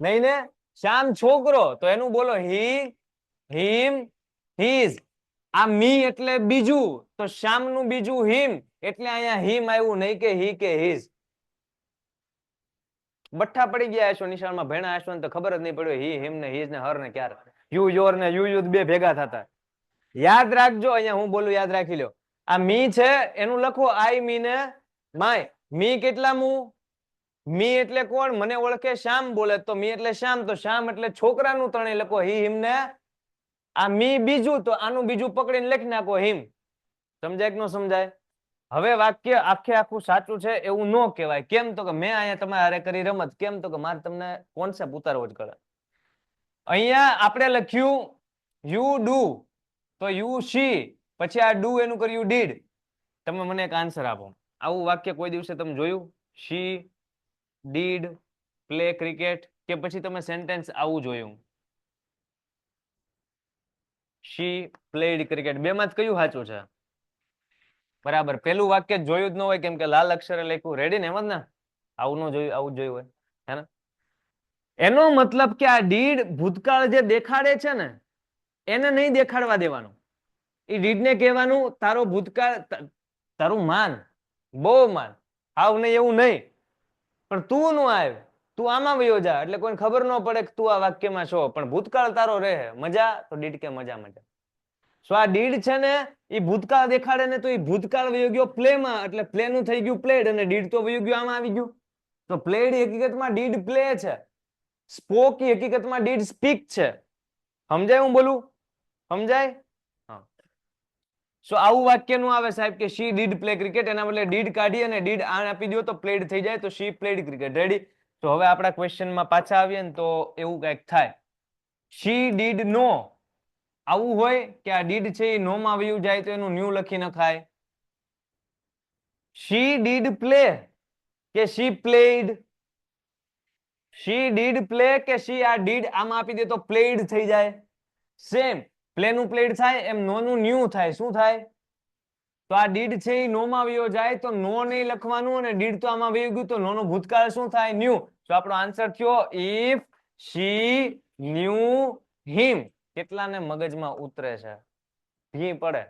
નહીં ને? શ્યામ છોકરો તો એનું બોલો હી, હિમ, હીઝ. આ મી એટલે બીજું તો શ્યામનું બીજું હિમ, એટલે અહીંયા હિમ આવ્યું, નહીં કે હી કે હીઝ. બઠ્ઠા પડી ગયા હશો નિશાળમાં ભેણા હશો ને તો ખબર જ નહીં પડ્યો હી, હિમ ને હીઝ ને હર ને ક્યારે યુ યોર ને યુ યુ બે ભેગા થતા. યાદ રાખજો, અહીંયા હું બોલું યાદ રાખી લો. આ મી છે એનું લખો આઈ મી ને માય. મી કેટલામું? મી એટલે કોણ? મને ઓળખે શ્યામ બોલે તો મી એટલે શ્યામ, તો શ્યામ એટલે છોકરાનું ત્રણેય લખો હી, હિમ ને. આ મી બીજું તો આનું બીજું પકડીને લખી નાખો હિમ. સમજાય કે ન સમજાય? હવે વાક્ય આખે આખું સાચું છે એવું ન કહેવાય. કેમ? તો કે મેં અહીંયા તમારે હારે કરી રમત. કેમ? તો કે મારે તમને કોન્સેપ્ટ ઉતારવો જ કરે. અહીંયા આપણે લખ્યું યુ ડુ, તો યુ શી, પછી આ ડુ એનું કર્યું ડીડ. તમે મને એક આન્સર આપો. આવું વાક્ય કોઈ દિવસે તમે જોયું? શી ડીડ પ્લે ક્રિકેટ, કે પછી તમે સેન્ટેન્સ આવું જોયું? શી પ્લેડ ક્રિકેટ. બે માં કયું સાચું છે? બરાબર. પેલું વાક્ય જોયું જ ન હોય કેમ કે લાલ અક્ષરે લખ્યું. રેડી ને? એમ જ ને? આવું ન જોયું, આવું જોયું હોય હે ને? એનો મતલબ કે આ ડીડ ભૂતકાળ જે દેખાડે છે ને એને નહીં દેખાડવા દેવાનું. એ ડીડ ને કહેવાનું તારો ભૂતકાળ, તારું માન, બહુ માન, આવ નહીં એવું નહીં, પણ તું નો આવે, તું આમાં વયો જા એટલે કોઈને ખબર ન પડે કે તું આ વાક્યમાં છો, પણ ભૂતકાળ તારો રહે. મજા? તો ડીડ કે મજા મજા. સો આ ડીડ છે ને એ ભૂતકાળ દેખાડે ને, તો એ ભૂતકાળ વયો ગયો પ્લે માં, એટલે પ્લે નું થઈ ગયું પ્લેડ, અને ડીડ તો વયો ગયું આમાં આવી ગયું. તો પ્લેડ હકીકતમાં ડીડ પ્લે છે. સ્પોક એ હકીકતમાં ડીડ સ્પીક છે. સમજાય હું બોલું? સમજાય? હા. સો આવું વાક્ય નું આવે સાહેબ કે શી ડીડ પ્લે ક્રિકેટ, એના બદલે ડીડ કાઢી અને ડીડ આણ આપી દો તો પ્લેડ થઈ જાય, તો શી પ્લેડ ક્રિકેટ. રેડી? તો હવે આપણા ક્વેશ્ચનમાં પાછા આવીએ ને તો એવું કંઈક થાય. શી ડીડ નો, આવું હોય કે આ ડીડ છે એ નો માં વયું જાય તો એનું ન્યુ લખી નખાય. શી ડીડ પ્લે કે શી પ્લેડ? શી ડીડ પ્લે કે શી આ ડીડ આમાં આપી દે તો પ્લેડ થઈ જાય. સેમ પ્લે નું પ્લેડ થાય એમ નો નું ન્યુ થાય. શું થાય? તો આ ડીડ છે એ નો માં વયો જાય તો નો નહીં લખવાનું, અને ડીડ તો આમાં વયું ગયું તો નો નો ભૂતકાળ શું થાય? ન્યુ. તો આપણો આન્સર થયો ઇફ શી ન્યુ હિમ. કેટલાને મગજમાં ઉતરે છે? ભી પડે.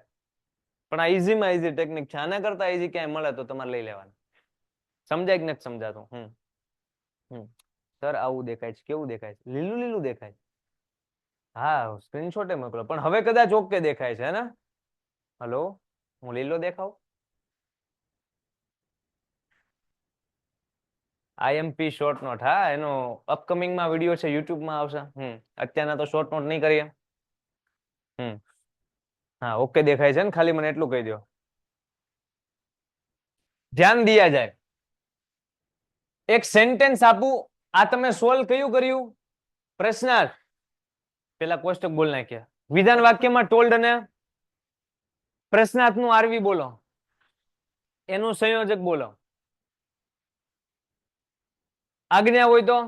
પણ આ ઈઝીમાં ઈઝી ટેકનિક છે. આના કરતા ઈઝી ક્યાંય મળે તો તમારે લઈ લેવાનું. સમજાય કે નથી સમજાતું? સર આવું દેખાય છે. કેવું દેખાય છે? લીલું લીલું દેખાય છે. હા, સ્ક્રીનશોટ મોકલો. પણ હવે કદાચ ઓકે દેખાય છે ને? હલો, હું લીલો દેખાવ? IMP short note. હા, એનો અપકમિંગ માં વિડીયો છે, યુટ્યુબ માં આવશે. અત્યારના તો શોર્ટ નોટ નહીં કરીએ. હા, ઓકે દેખાય છે ને? ખાલી મને એટલું કહી દો. ધ્યાન દિયા જાય. એક સેન્ટેન્સ આપું, આ તમે સોલ્વ કયું કર્યું? પ્રશ્નાર્થ. પેલા કોષ્ટક બોલ નાખ્યા. વિધાન વાક્યમાં ટોલ્ડ અને પ્રશ્નાર્થ નું આરવી બોલો, એનું સંયોજક બોલો. આજ્ઞા હોય તો,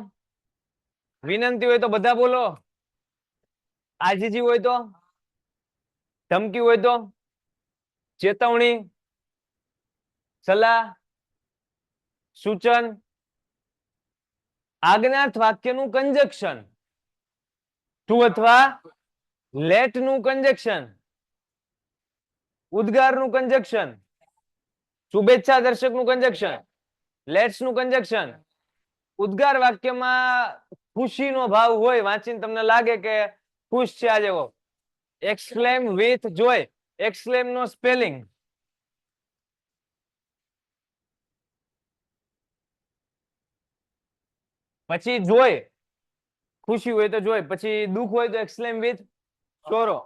વિનંતી હોય તો બધા બોલો. આજીજી હોય તો, ધમકી હોય તો, ચેતવણી, સલાહ, સૂચન. આજ્ઞાર્થ વાક્યનું કંજક્શન, ટુ અથવા લેટ નું કંજક્શન, ઉદ્ગાર નું કંજક્શન, શુભેચ્છા દર્શક નું કંજક્શન, લેટ્સ નું કંજક્શન. ઉદ્ગાર વાક્યમાં ખુશીનો ભાવ હોય, વાંચીને તમને લાગે કે ખુશ છે આજે, એક્સક્લેમ વિથ જોય. એક્સક્લેમ નો સ્પેલિંગ પછી જોઈ, ખુશી હોય તો જોઈ, પછી દુઃખ હોય તો એક્સક્લેમ વિથ સોરો,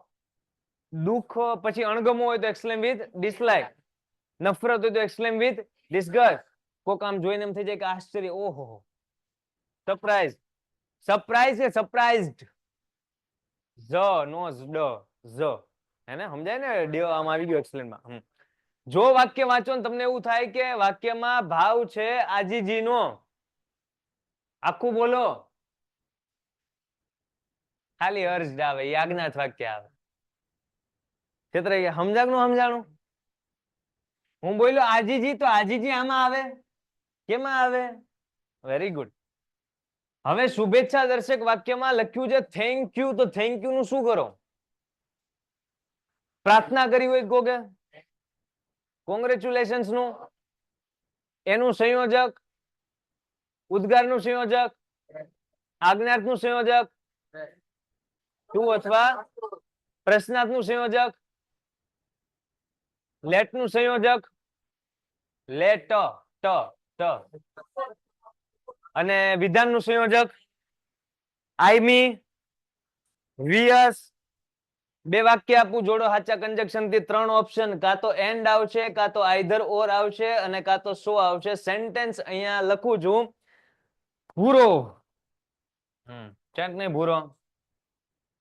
દુઃખ પછી અણગમો હોય તો એક્સક્લેમ વિથ ડિસલાઇક, નફરત હોય તો એક્સક્લેમ વિથ ડિસગસ્ટ. કોક આમ જોઈને એમ થઈ જાય કે આશ્ચર્ય, ઓહો, સરપ્રાઈઝ. સરપ્રાઈઝ કે સરપ્રાઈઝડ, ઝ નો ડ, ઝ, હે ને, સમજાય ને, ડ આમ આવી ગયો એક્સપ્લેનમાં. જો વાક્ય વાંચો ને તમને એવું થાય કે વાક્યમાં ભાવ છે આજીજીનો, આખું બોલો, ખાલી અર્જ આવે, એ આજ્ઞાત વાક્ય આવે. છેતરાઈ સમજાણું? સમજાણું? હું બોલ્યો આજીજી, તો આજીજી આમાં આવે, કેમાં આવે? Very good. હવે શુભેચ્છા દર્શક વાક્યમાં લખ્યું છે થેન્ક યુ, તો થેન્ક યુ નું શું કરો? પ્રાર્થના કરી હોય કોકે, કોંગ્રેચ્યુલેશન્સ નું, એનું સંયોજક, ઉદ્ગારનું સંયોજક, આજ્ઞાર્થનું સંયોજક, ટુ અથવા પ્રશ્નાર્થનું સંયોજક, લેટનું સંયોજક, લેટ ટ ટ, અને વિધાનનું સંયોજક આઈ મી, વીએસ. બે વાક્ય આપું, જોડો સાચા કંજક્શન થી. 3 ઓપ્શન, કાં તો એન્ડ આવશે, કાં તો આઈધર ઓર આવશે, અને કાં તો સો આવશે. સેન્ટેન્સ અહીંયા લખું છું, ભૂરો. ચેક નહીં ભૂરો,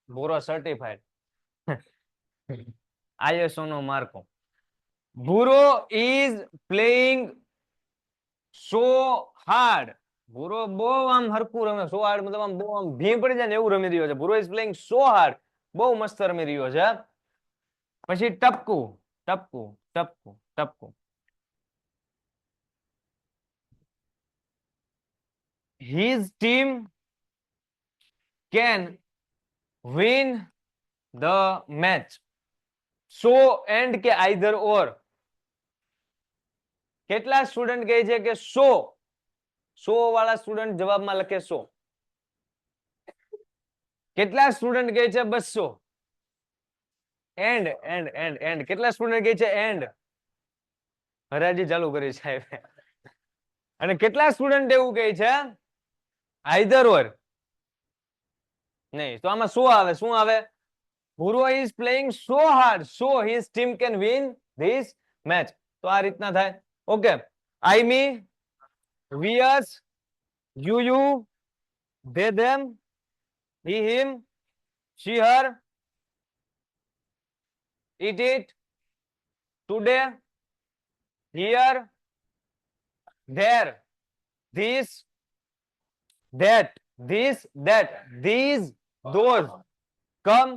ભૂરો સર્ટિફાઈડ, ISO નો માર્કો. ભૂરો ઇઝ પ્લેઇંગ સો હાર્ડ. ભૂરો બહુ આમ હરખું રમે, સો હાર્ડ મતલબ આમ બહુ આમ ભી પડી જાય ને એવું રમી રહ્યો છે. ભૂરો ઇઝ પ્લેઇંગ સો હાર્ડ, બહુ મસ્ત રમી રહ્યો છે. પછી ટપકું, ટપકું, ટપકું, ટપકું. His team can win the match. So and કે either or. કેટલા સ્ટુડન્ટ કહે છે કે 100 વાળા સ્ટુડન્ટ જવાબમાં લખે 100. કેટલા સ્ટુડન્ટ કહે છે 200? એન્ડ કેટલા સ્ટુડન્ટ કહે છે એન્ડ? હરાજી ચાલુ કરી સાહેબ. અને કેટલા સ્ટુડન્ટ એવું કહે છે આઈધર ઓર? નહીં, તો આમાં શું આવે? શું આવે? ભૂરો is playing so hard, so his team can win this match. તો આ રીતના થાય. Okay, I me, we us, you, they them, he him, she her, it, today, here, there, this, that, these, those, come,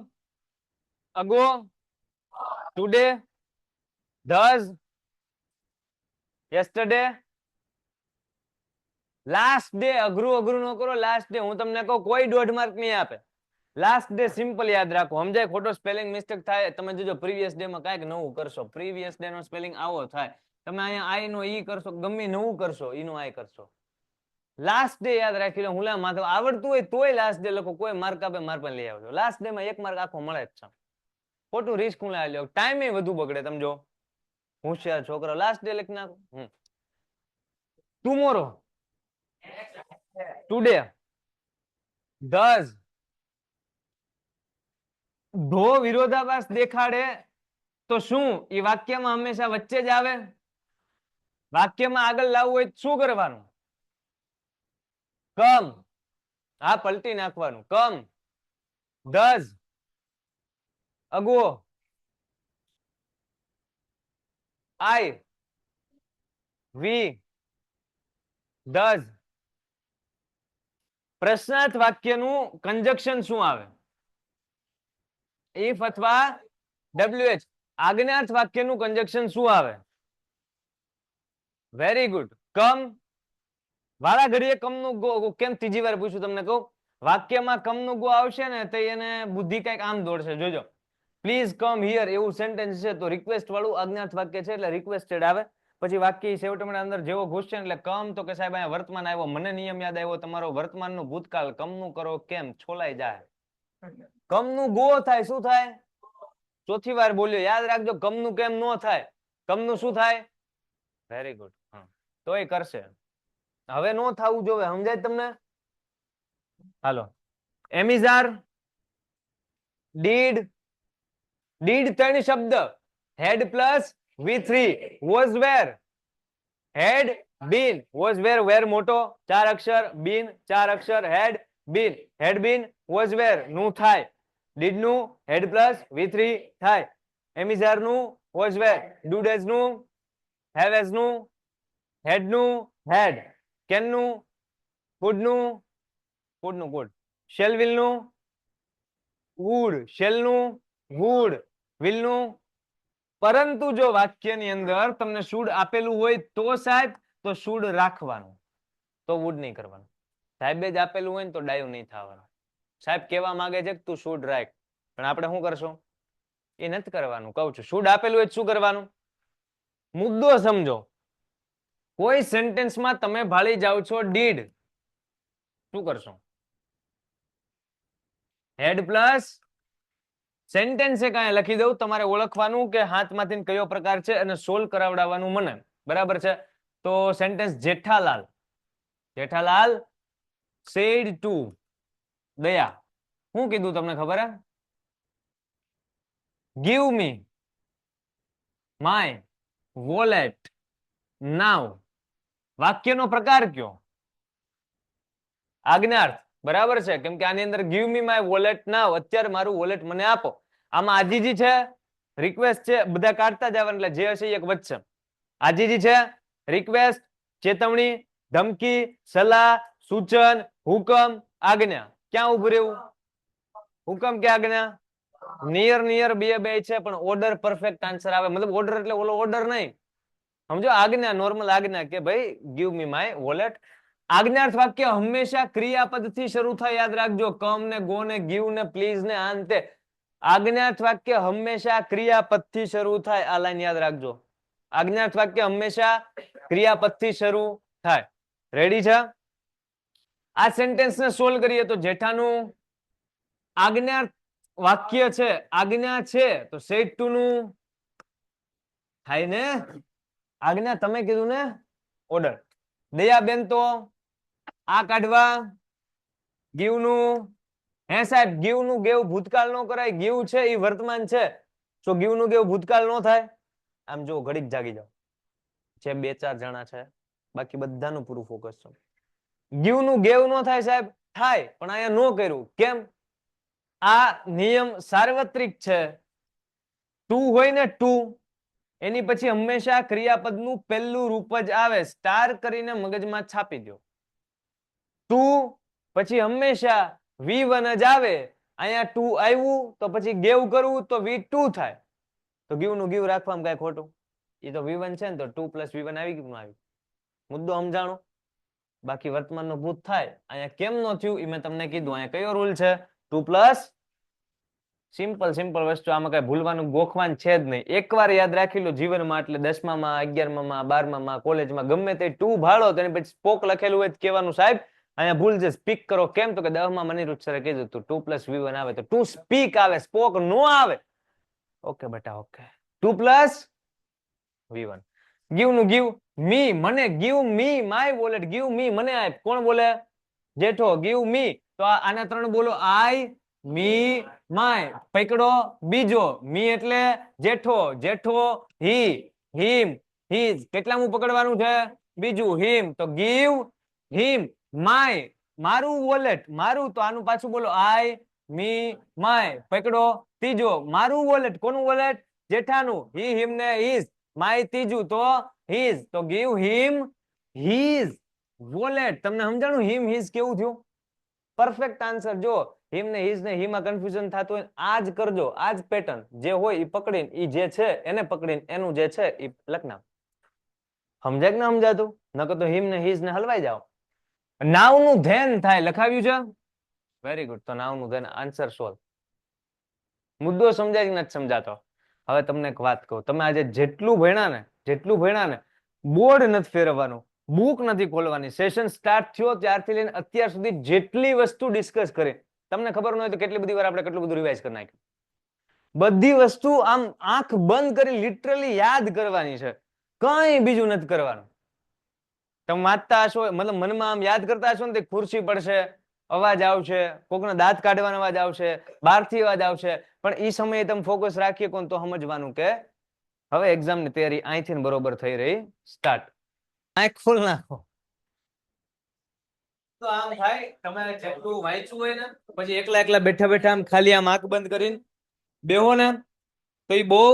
ago, today, thus, yesterday, last day. અઘરું ન કરો. Last day હું તમને કહું, કોઈ 1.5 માર્ક નહીં આપે. લાસ્ટ ડે સિમ્પલ યાદ રાખો. સમજાય? ખોટો સ્પેલિંગ મિસ્ટેક થાય, તમે જોજો પ્રીવિયસ ડે માં કાંઈક નવું કરશો. પ્રીવિયસ ડે નો સ્પેલિંગ આવો થાય, તમે અહીંયા આઈ નો ઈ કરશો, ગમે નવું કરશો, ઈ નો આઈ કરશો. લાસ્ટ ડે યાદ રાખી લો. હુલા માથે આવડતું હોય તોય લાસ્ટ ડે લખો. કોઈ માર્ક આપે, માર પણ લઈ આવજો. લાસ્ટ ડે માં 1 માર્ક આખો મળે જ છે. ખોટું રિસ્ક હું લઈ લ્યો, ટાઈમ એ વધુ બગડે. તમે જો હોશિયાર છોકરો, લાસ્ટ ડે લખી નાખો. Tomorrow, today, thus. ધો વિરોધાભાસ દેખાડે તો શું એ વાક્યમાં હંમેશા વચ્ચે જ આવે? વાક્યમાં આગળ લાવવું હોય શું કરવાનું? કમ, હા પલટી નાખવાનું. કમ, thus, અગો, આઈ, વી, thus. પ્રશ્નાર્થ વાક્યનું કંજક્શન શું આવે? ઇફ અથવા WH. આજ્ઞાર્થ વાક્યનું કંજક્શન શું આવે? Very good. કમ, વાળા ઘડીએ કમનું ગો. કેમ ત્રીજી વાર પૂછું તમને કહું? વાક્યમાં કમનું ગો આવશે ને તો એને બુદ્ધિ કઈક આમ દોડશે. જોજો, પ્લીઝ કમ હિયર એવું સેન્ટેન્સ છે તો રિક્વેસ્ટ વાળું આજ્ઞાર્થ વાક્ય છે એટલે રિક્વેસ્ટેડ આવે. પછી વાક્ય છેવટે અંદર જેવો ઘૂસશે એટલે કમ, તો કે સાહેબ અહીંયા વર્તમાન આવ્યો, મને નિયમ યાદ આવ્યો, તમારો વર્તમાનનું ભૂતકાળ, કમનું કરો કેમ છોલાઈ જાય. કમનું ગો થાય, શું થાય? ચોથી વાર બોલ્યો, યાદ રાખજો. કમનું કેમ નો થાય? કમનું શું થાય? Very good. તોય કરશે. હવે નો થવું જોવે. સમજાય તમને? હાલો, એમિઝાર, ડીડ, ડીડ ત્રણ શબ્દ, had plus V3 was were, had been was were, were મોટો 4 અક્ષર, બીન 4 અક્ષર, હેડ બીન, હેડ બીન વોઝ વેર નું થાય, ડીડ નું હેડ પ્લસ V3 થાય, એમિઝાર નું વોઝ વેર, ડુ ડેઝ નું હેવ એઝ નું, હેડ નું હેડ, કેન નું કુડ નું કુડ નું કુડ, શેલ વિલ નું વુડ, શેલ નું વુડ, વિલ નું, પરંતુ જો વાક્યની અંદર તમને શુડ આપેલું હોય તો સાહેબ તો શુડ રાખવાનું, તો વુડ નહીં કરવાનું. સાહેબે જ આપેલું હોય ને તો ડાયું નહીં થવાનું. સાહેબ કેવા માંગે છે કે તું શુડ રાખ, પણ આપણે શું કરશું? એ નથી કરવાનું. કહું છું શુડ આપેલું હોય શું કરવાનું? મુદ્દો સમજો. કોઈ સેન્ટેન્સમાં તમે ભાળી જાઓ છો ડીડ, શું કરશો? હેડ પ્લસ સેન્ટેન્સ એક અહીંયા લખી દઉં, તમારે ઓળખવાનું કે હાથમાંથી કયો પ્રકાર છે અને સોલ્વ કરાવડાવવાનું મને, બરાબર છે? તો sentence Jethalal, Jethalal said to દયા, શું કીધું તમને ખબર હે? ગીવ મી માય વોલેટ નાઉ. વાક્યનો પ્રકાર કયો? આજ્ઞાર્થ, બરાબર છે? કેમ કે આની અંદર ગીવ મી માય વોલેટ નાઉ, અત્યારે મારું વોલેટ મને આપો. આમાં આજીજી છે, રિક્વેસ્ટ છે, બધા કાઢતા જવાનું એટલે જે હશે એક વધશે. આજીજી છે, રિક્વેસ્ટ, ચેતવણી, ધમકી, સલાહ, સૂચન, હુકમ, આજ્ઞા. ક્યાં ઉભું રહેવું? હુકમ કે આજ્ઞા? નિયર નિયર બે છે, પણ ઓર્ડર પરફેક્ટ આન્સર આવે. મતલબ ઓર્ડર એટલે ઓલો ઓર્ડર નહીં, સમજો? આજ્ઞા, નોર્મલ આજ્ઞા કે ભાઈ ગીવ મી માય વોલેટ. આજ્ઞાર્થ વાક્ય હંમેશા ક્રિયાપદથી શરૂ થાય, યાદ રાખજો. કમ ને ગો ને ગીવ ને પ્લીઝ ને આંતે. આજ્ઞાર્થ વાક્ય હંમેશા ક્રિયાપદથી શરૂ થાય, આ લાઈન યાદ રાખજો. આજ્ઞાર્થ વાક્ય હંમેશા ક્રિયાપદથી શરૂ થાય. રેડી છે? આ સેન્ટેન્સ ને સોલ્વ કરીએ તો જેઠાનું આજ્ઞાર્થ વાક્ય છે, આજ્ઞા છે, તો સેડ ટુ નું થાય ને આજ્ઞા. તમે કીધું ને ઓર્ડર. દયાબેન તો આ કાઢવા, ગીવ નું, હે સાહેબ ગીવ નું ગેવ ભૂતકાળ નો કરાય, ગીવ છે એ વર્તમાન છે, તો ગીવ નું ગેવ ભૂતકાળ નો થાય. આમ જો ઘડીક જાગી જાઓ, જે 2-4 જણા છે, બાકી બધાનું પૂરું ફોકસ છે. ગીવ નું ગેવ નો થાય સાહેબ, થાય પણ અહીંયા નો કર્યું. કેમ? આ નિયમ સાર્વત્રિક છે. ટુ હોય ને ટુ, એની પછી હંમેશા ક્રિયાપદનું પહેલું રૂપ જ આવે. સ્ટાર કરીને મગજમાં છાપી દો. ટુ પછી હંમેશા V1 જ આવે. અહીંયા ટુ આવ્યું તો પછી ગેવ કરવું તો V2 થાય. તો ગીવ નું ગીવ રાખવામાં કઈ ખોટું? એ તો V1 છે ને, તો 2 + V1 આવી ગયું. આવી મુદ્દો સમજાણો. બાકી વર્તમાનનો ભૂત થાય. અહીંયા કેમ નો થયું એ મેં તમને કીધું. અહીંયા કયો રૂલ છે? 2+. સિમ્પલ સિમ્પલ વસ્તુ, આમાં કઈ ભૂલવાનું ગોખવાનું છે જ નહીં. એકવાર યાદ રાખી લો જીવનમાં, એટલે 10માં 11માં 12માં કોલેજમાં ગમે તે 2 ભાળો તેની પછી સ્પોક લખેલું હોય કહેવાનું સાહેબ અહીંયા ભૂલ છે, સ્પીક કરો. કેમ? તો કે 10માં મનીરુદ્ધ સરે કીધું તું 2 + V1 આવે તો 2 સ્પીક આવે, સ્પોક નો આવે. ઓકે બેટા, ઓકે. 2 + V1. ગીવ નું ગીવ મી, મને. Give me my wallet, give me મને આપ. કોણ બોલે? જેઠો. ગીવ મી, તો આના 3 બોલો. આઈ, મી, માય. પકડો બીજો. મી એટલે જેઠો, જેઠો હી, હિમ, હીઝ. કેટલામું પકડવાનું છે? બીજું. હિમ, તો ગીવ હિમ માય, મારું વોલેટ, મારું. તો આનું પાછું બોલો. આઈ, મી, માય. પકડો ત્રીજો. મારું વોલેટ. કોનું વોલેટ? જેઠાનું. હી, હિમ ને હીઝ. માય ત્રીજું, તો હીઝ. તો ગીવ હિમ હીઝ વોલેટ. તમને સમજાણું હિમ હીઝ કેવું થયું? Perfect answer. જો હિમ ને હીઝ ને હીમાં કન્ફ્યુઝન થતું હોય, આ જ કરજો. આ જ પેટર્ન જે હોય એ પકડીને, એ જે છે એને પકડીને એનું જે છે એ લખના. સમજાય કે ના સમજાતું? નકર તો હિમ ને હીઝ ને હલવાઈ જાઓ. નાવ નું ધેન થાય, લખાવ્યું છે? Very good. તો નાવ નું ધેન, આન્સર સોલ્વ. મુદ્દો સમજાય કે નથી સમજાતો? હવે તમને એક વાત કહું, તમે આજે જેટલું ભણ્યા ને બોર્ડ નથી ફેરવવાનું, બુક નથી ખોલવાની. સેશન સ્ટાર્ટ થયો ત્યારથી લઈને અત્યાર સુધી જેટલી વસ્તુ ડિસ્કસ કરી, તમને ખબર ન હોય તો કેટલી બધી વાર આપણે કેટલું બધું રિવાઇઝ કરી નાખ્યું. બધી વસ્તુ આમ આંખ બંધ કરી લિટરલી યાદ કરવાની છે, કઈ બીજું નથી કરવાનું. તમે વાંચતા હશો, મતલબ મનમાં આમ યાદ કરતા હશો ને, ખુરશી પડશે, અવાજ આવશે, કોકનો દાંત કાઢવાનો અવાજ આવશે, બહારથી અવાજ આવશે, પણ એ સમયે તમે ફોકસ રાખીએ કોણ તો સમજવાનું કે હવે એક્ઝામ ની તૈયારી અહીંથી બરોબર થઈ રહી સ્ટાર્ટ. આંખ ખોલ નાખો તો આમ થાય તમારે જેટલું વાંચ્યું હોય ને પછી એકલા એકલા બેઠા બેઠા આમ ખાલી આમ આંખ બંધ કરીને બેહો ને તો એ બહુ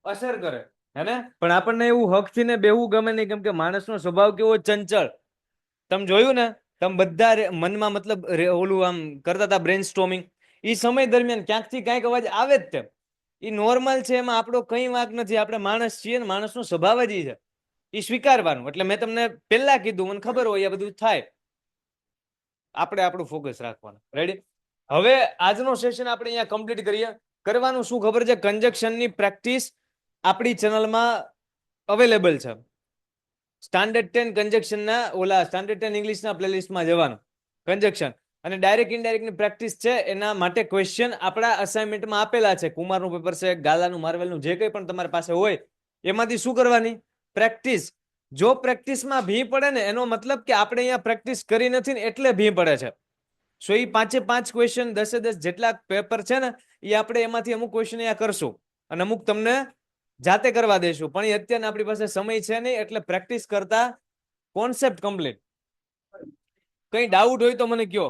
અસર કરે હે ને. પણ આપણને એવું હકથી ને બેહવું ગમે નહીં, કેમ કે માણસનો સ્વભાવ કેવો ચંચળ. તમે જોયું ને, તમે બધા મનમાં મતલબ ઓલું આમ કરતા હતા બ્રેન સ્ટોમિંગ, એ સમય દરમિયાન ક્યાંકથી ક્યાંક અવાજ આવે જ તેમ. એ નોર્મલ છે, એમાં આપણો કઈ વાંક નથી. આપણે માણસ છીએ ને, માણસનો સ્વભાવ જ છે, એ સ્વીકારવાનું. એટલે મેં તમને પહેલા કીધું, મને ખબર હોય આ બધું થાય, આપણે આપણું ફોકસ રાખવાનું. રેડી? હવે આજનો સેશન આપણે અહીંયા કમ્પ્લીટ કરીએ. કરવાનું શું ખબર છે? કન્જક્શનની પ્રેક્ટિસ આપણી ચેનલમાં અવેલેબલ છે. સ્ટાન્ડર્ડ 10 કન્જક્શનના ઓલા સ્ટાન્ડર્ડ 10 ઇંગ્લિશના પ્લેલિસ્ટમાં જવાનું, કન્જક્શન અને ડાયરેક્ટ ઇનડાયરેક્ટની પ્રેક્ટિસ છે. એના માટે ક્વેશ્ચન આપણા અસાઇનમેન્ટમાં આપેલા છે. કુમારનું પેપર છે, ગાલાનું, માર્વેલનું, જે કંઈ પણ તમારી પાસે હોય એમાંથી શું કરવાની? પ્રેક્ટિસ. જો પ્રેક્ટિસમાં ભી પડે ને, એનો મતલબ કે આપણે અહીંયા પ્રેક્ટિસ કરી નથી ને એટલે ભી પડે છે. સો એ 5 ક્વેશ્ચન 10 જેટલા પેપર છે ને, એ આપણે એમાંથી અમુક ક્વેશ્ચન અહીંયા કરશું અને અમુક તમને જાતે કરવા દેશું. પણ એ અત્યારે આપણી પાસે સમય છે નહીં, એટલે પ્રેક્ટિસ કરતા કોન્સેપ્ટ કમ્પ્લીટ. કઈ ડાઉટ હોય તો મને કયો.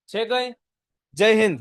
છે કઈ? જય હિન્દ.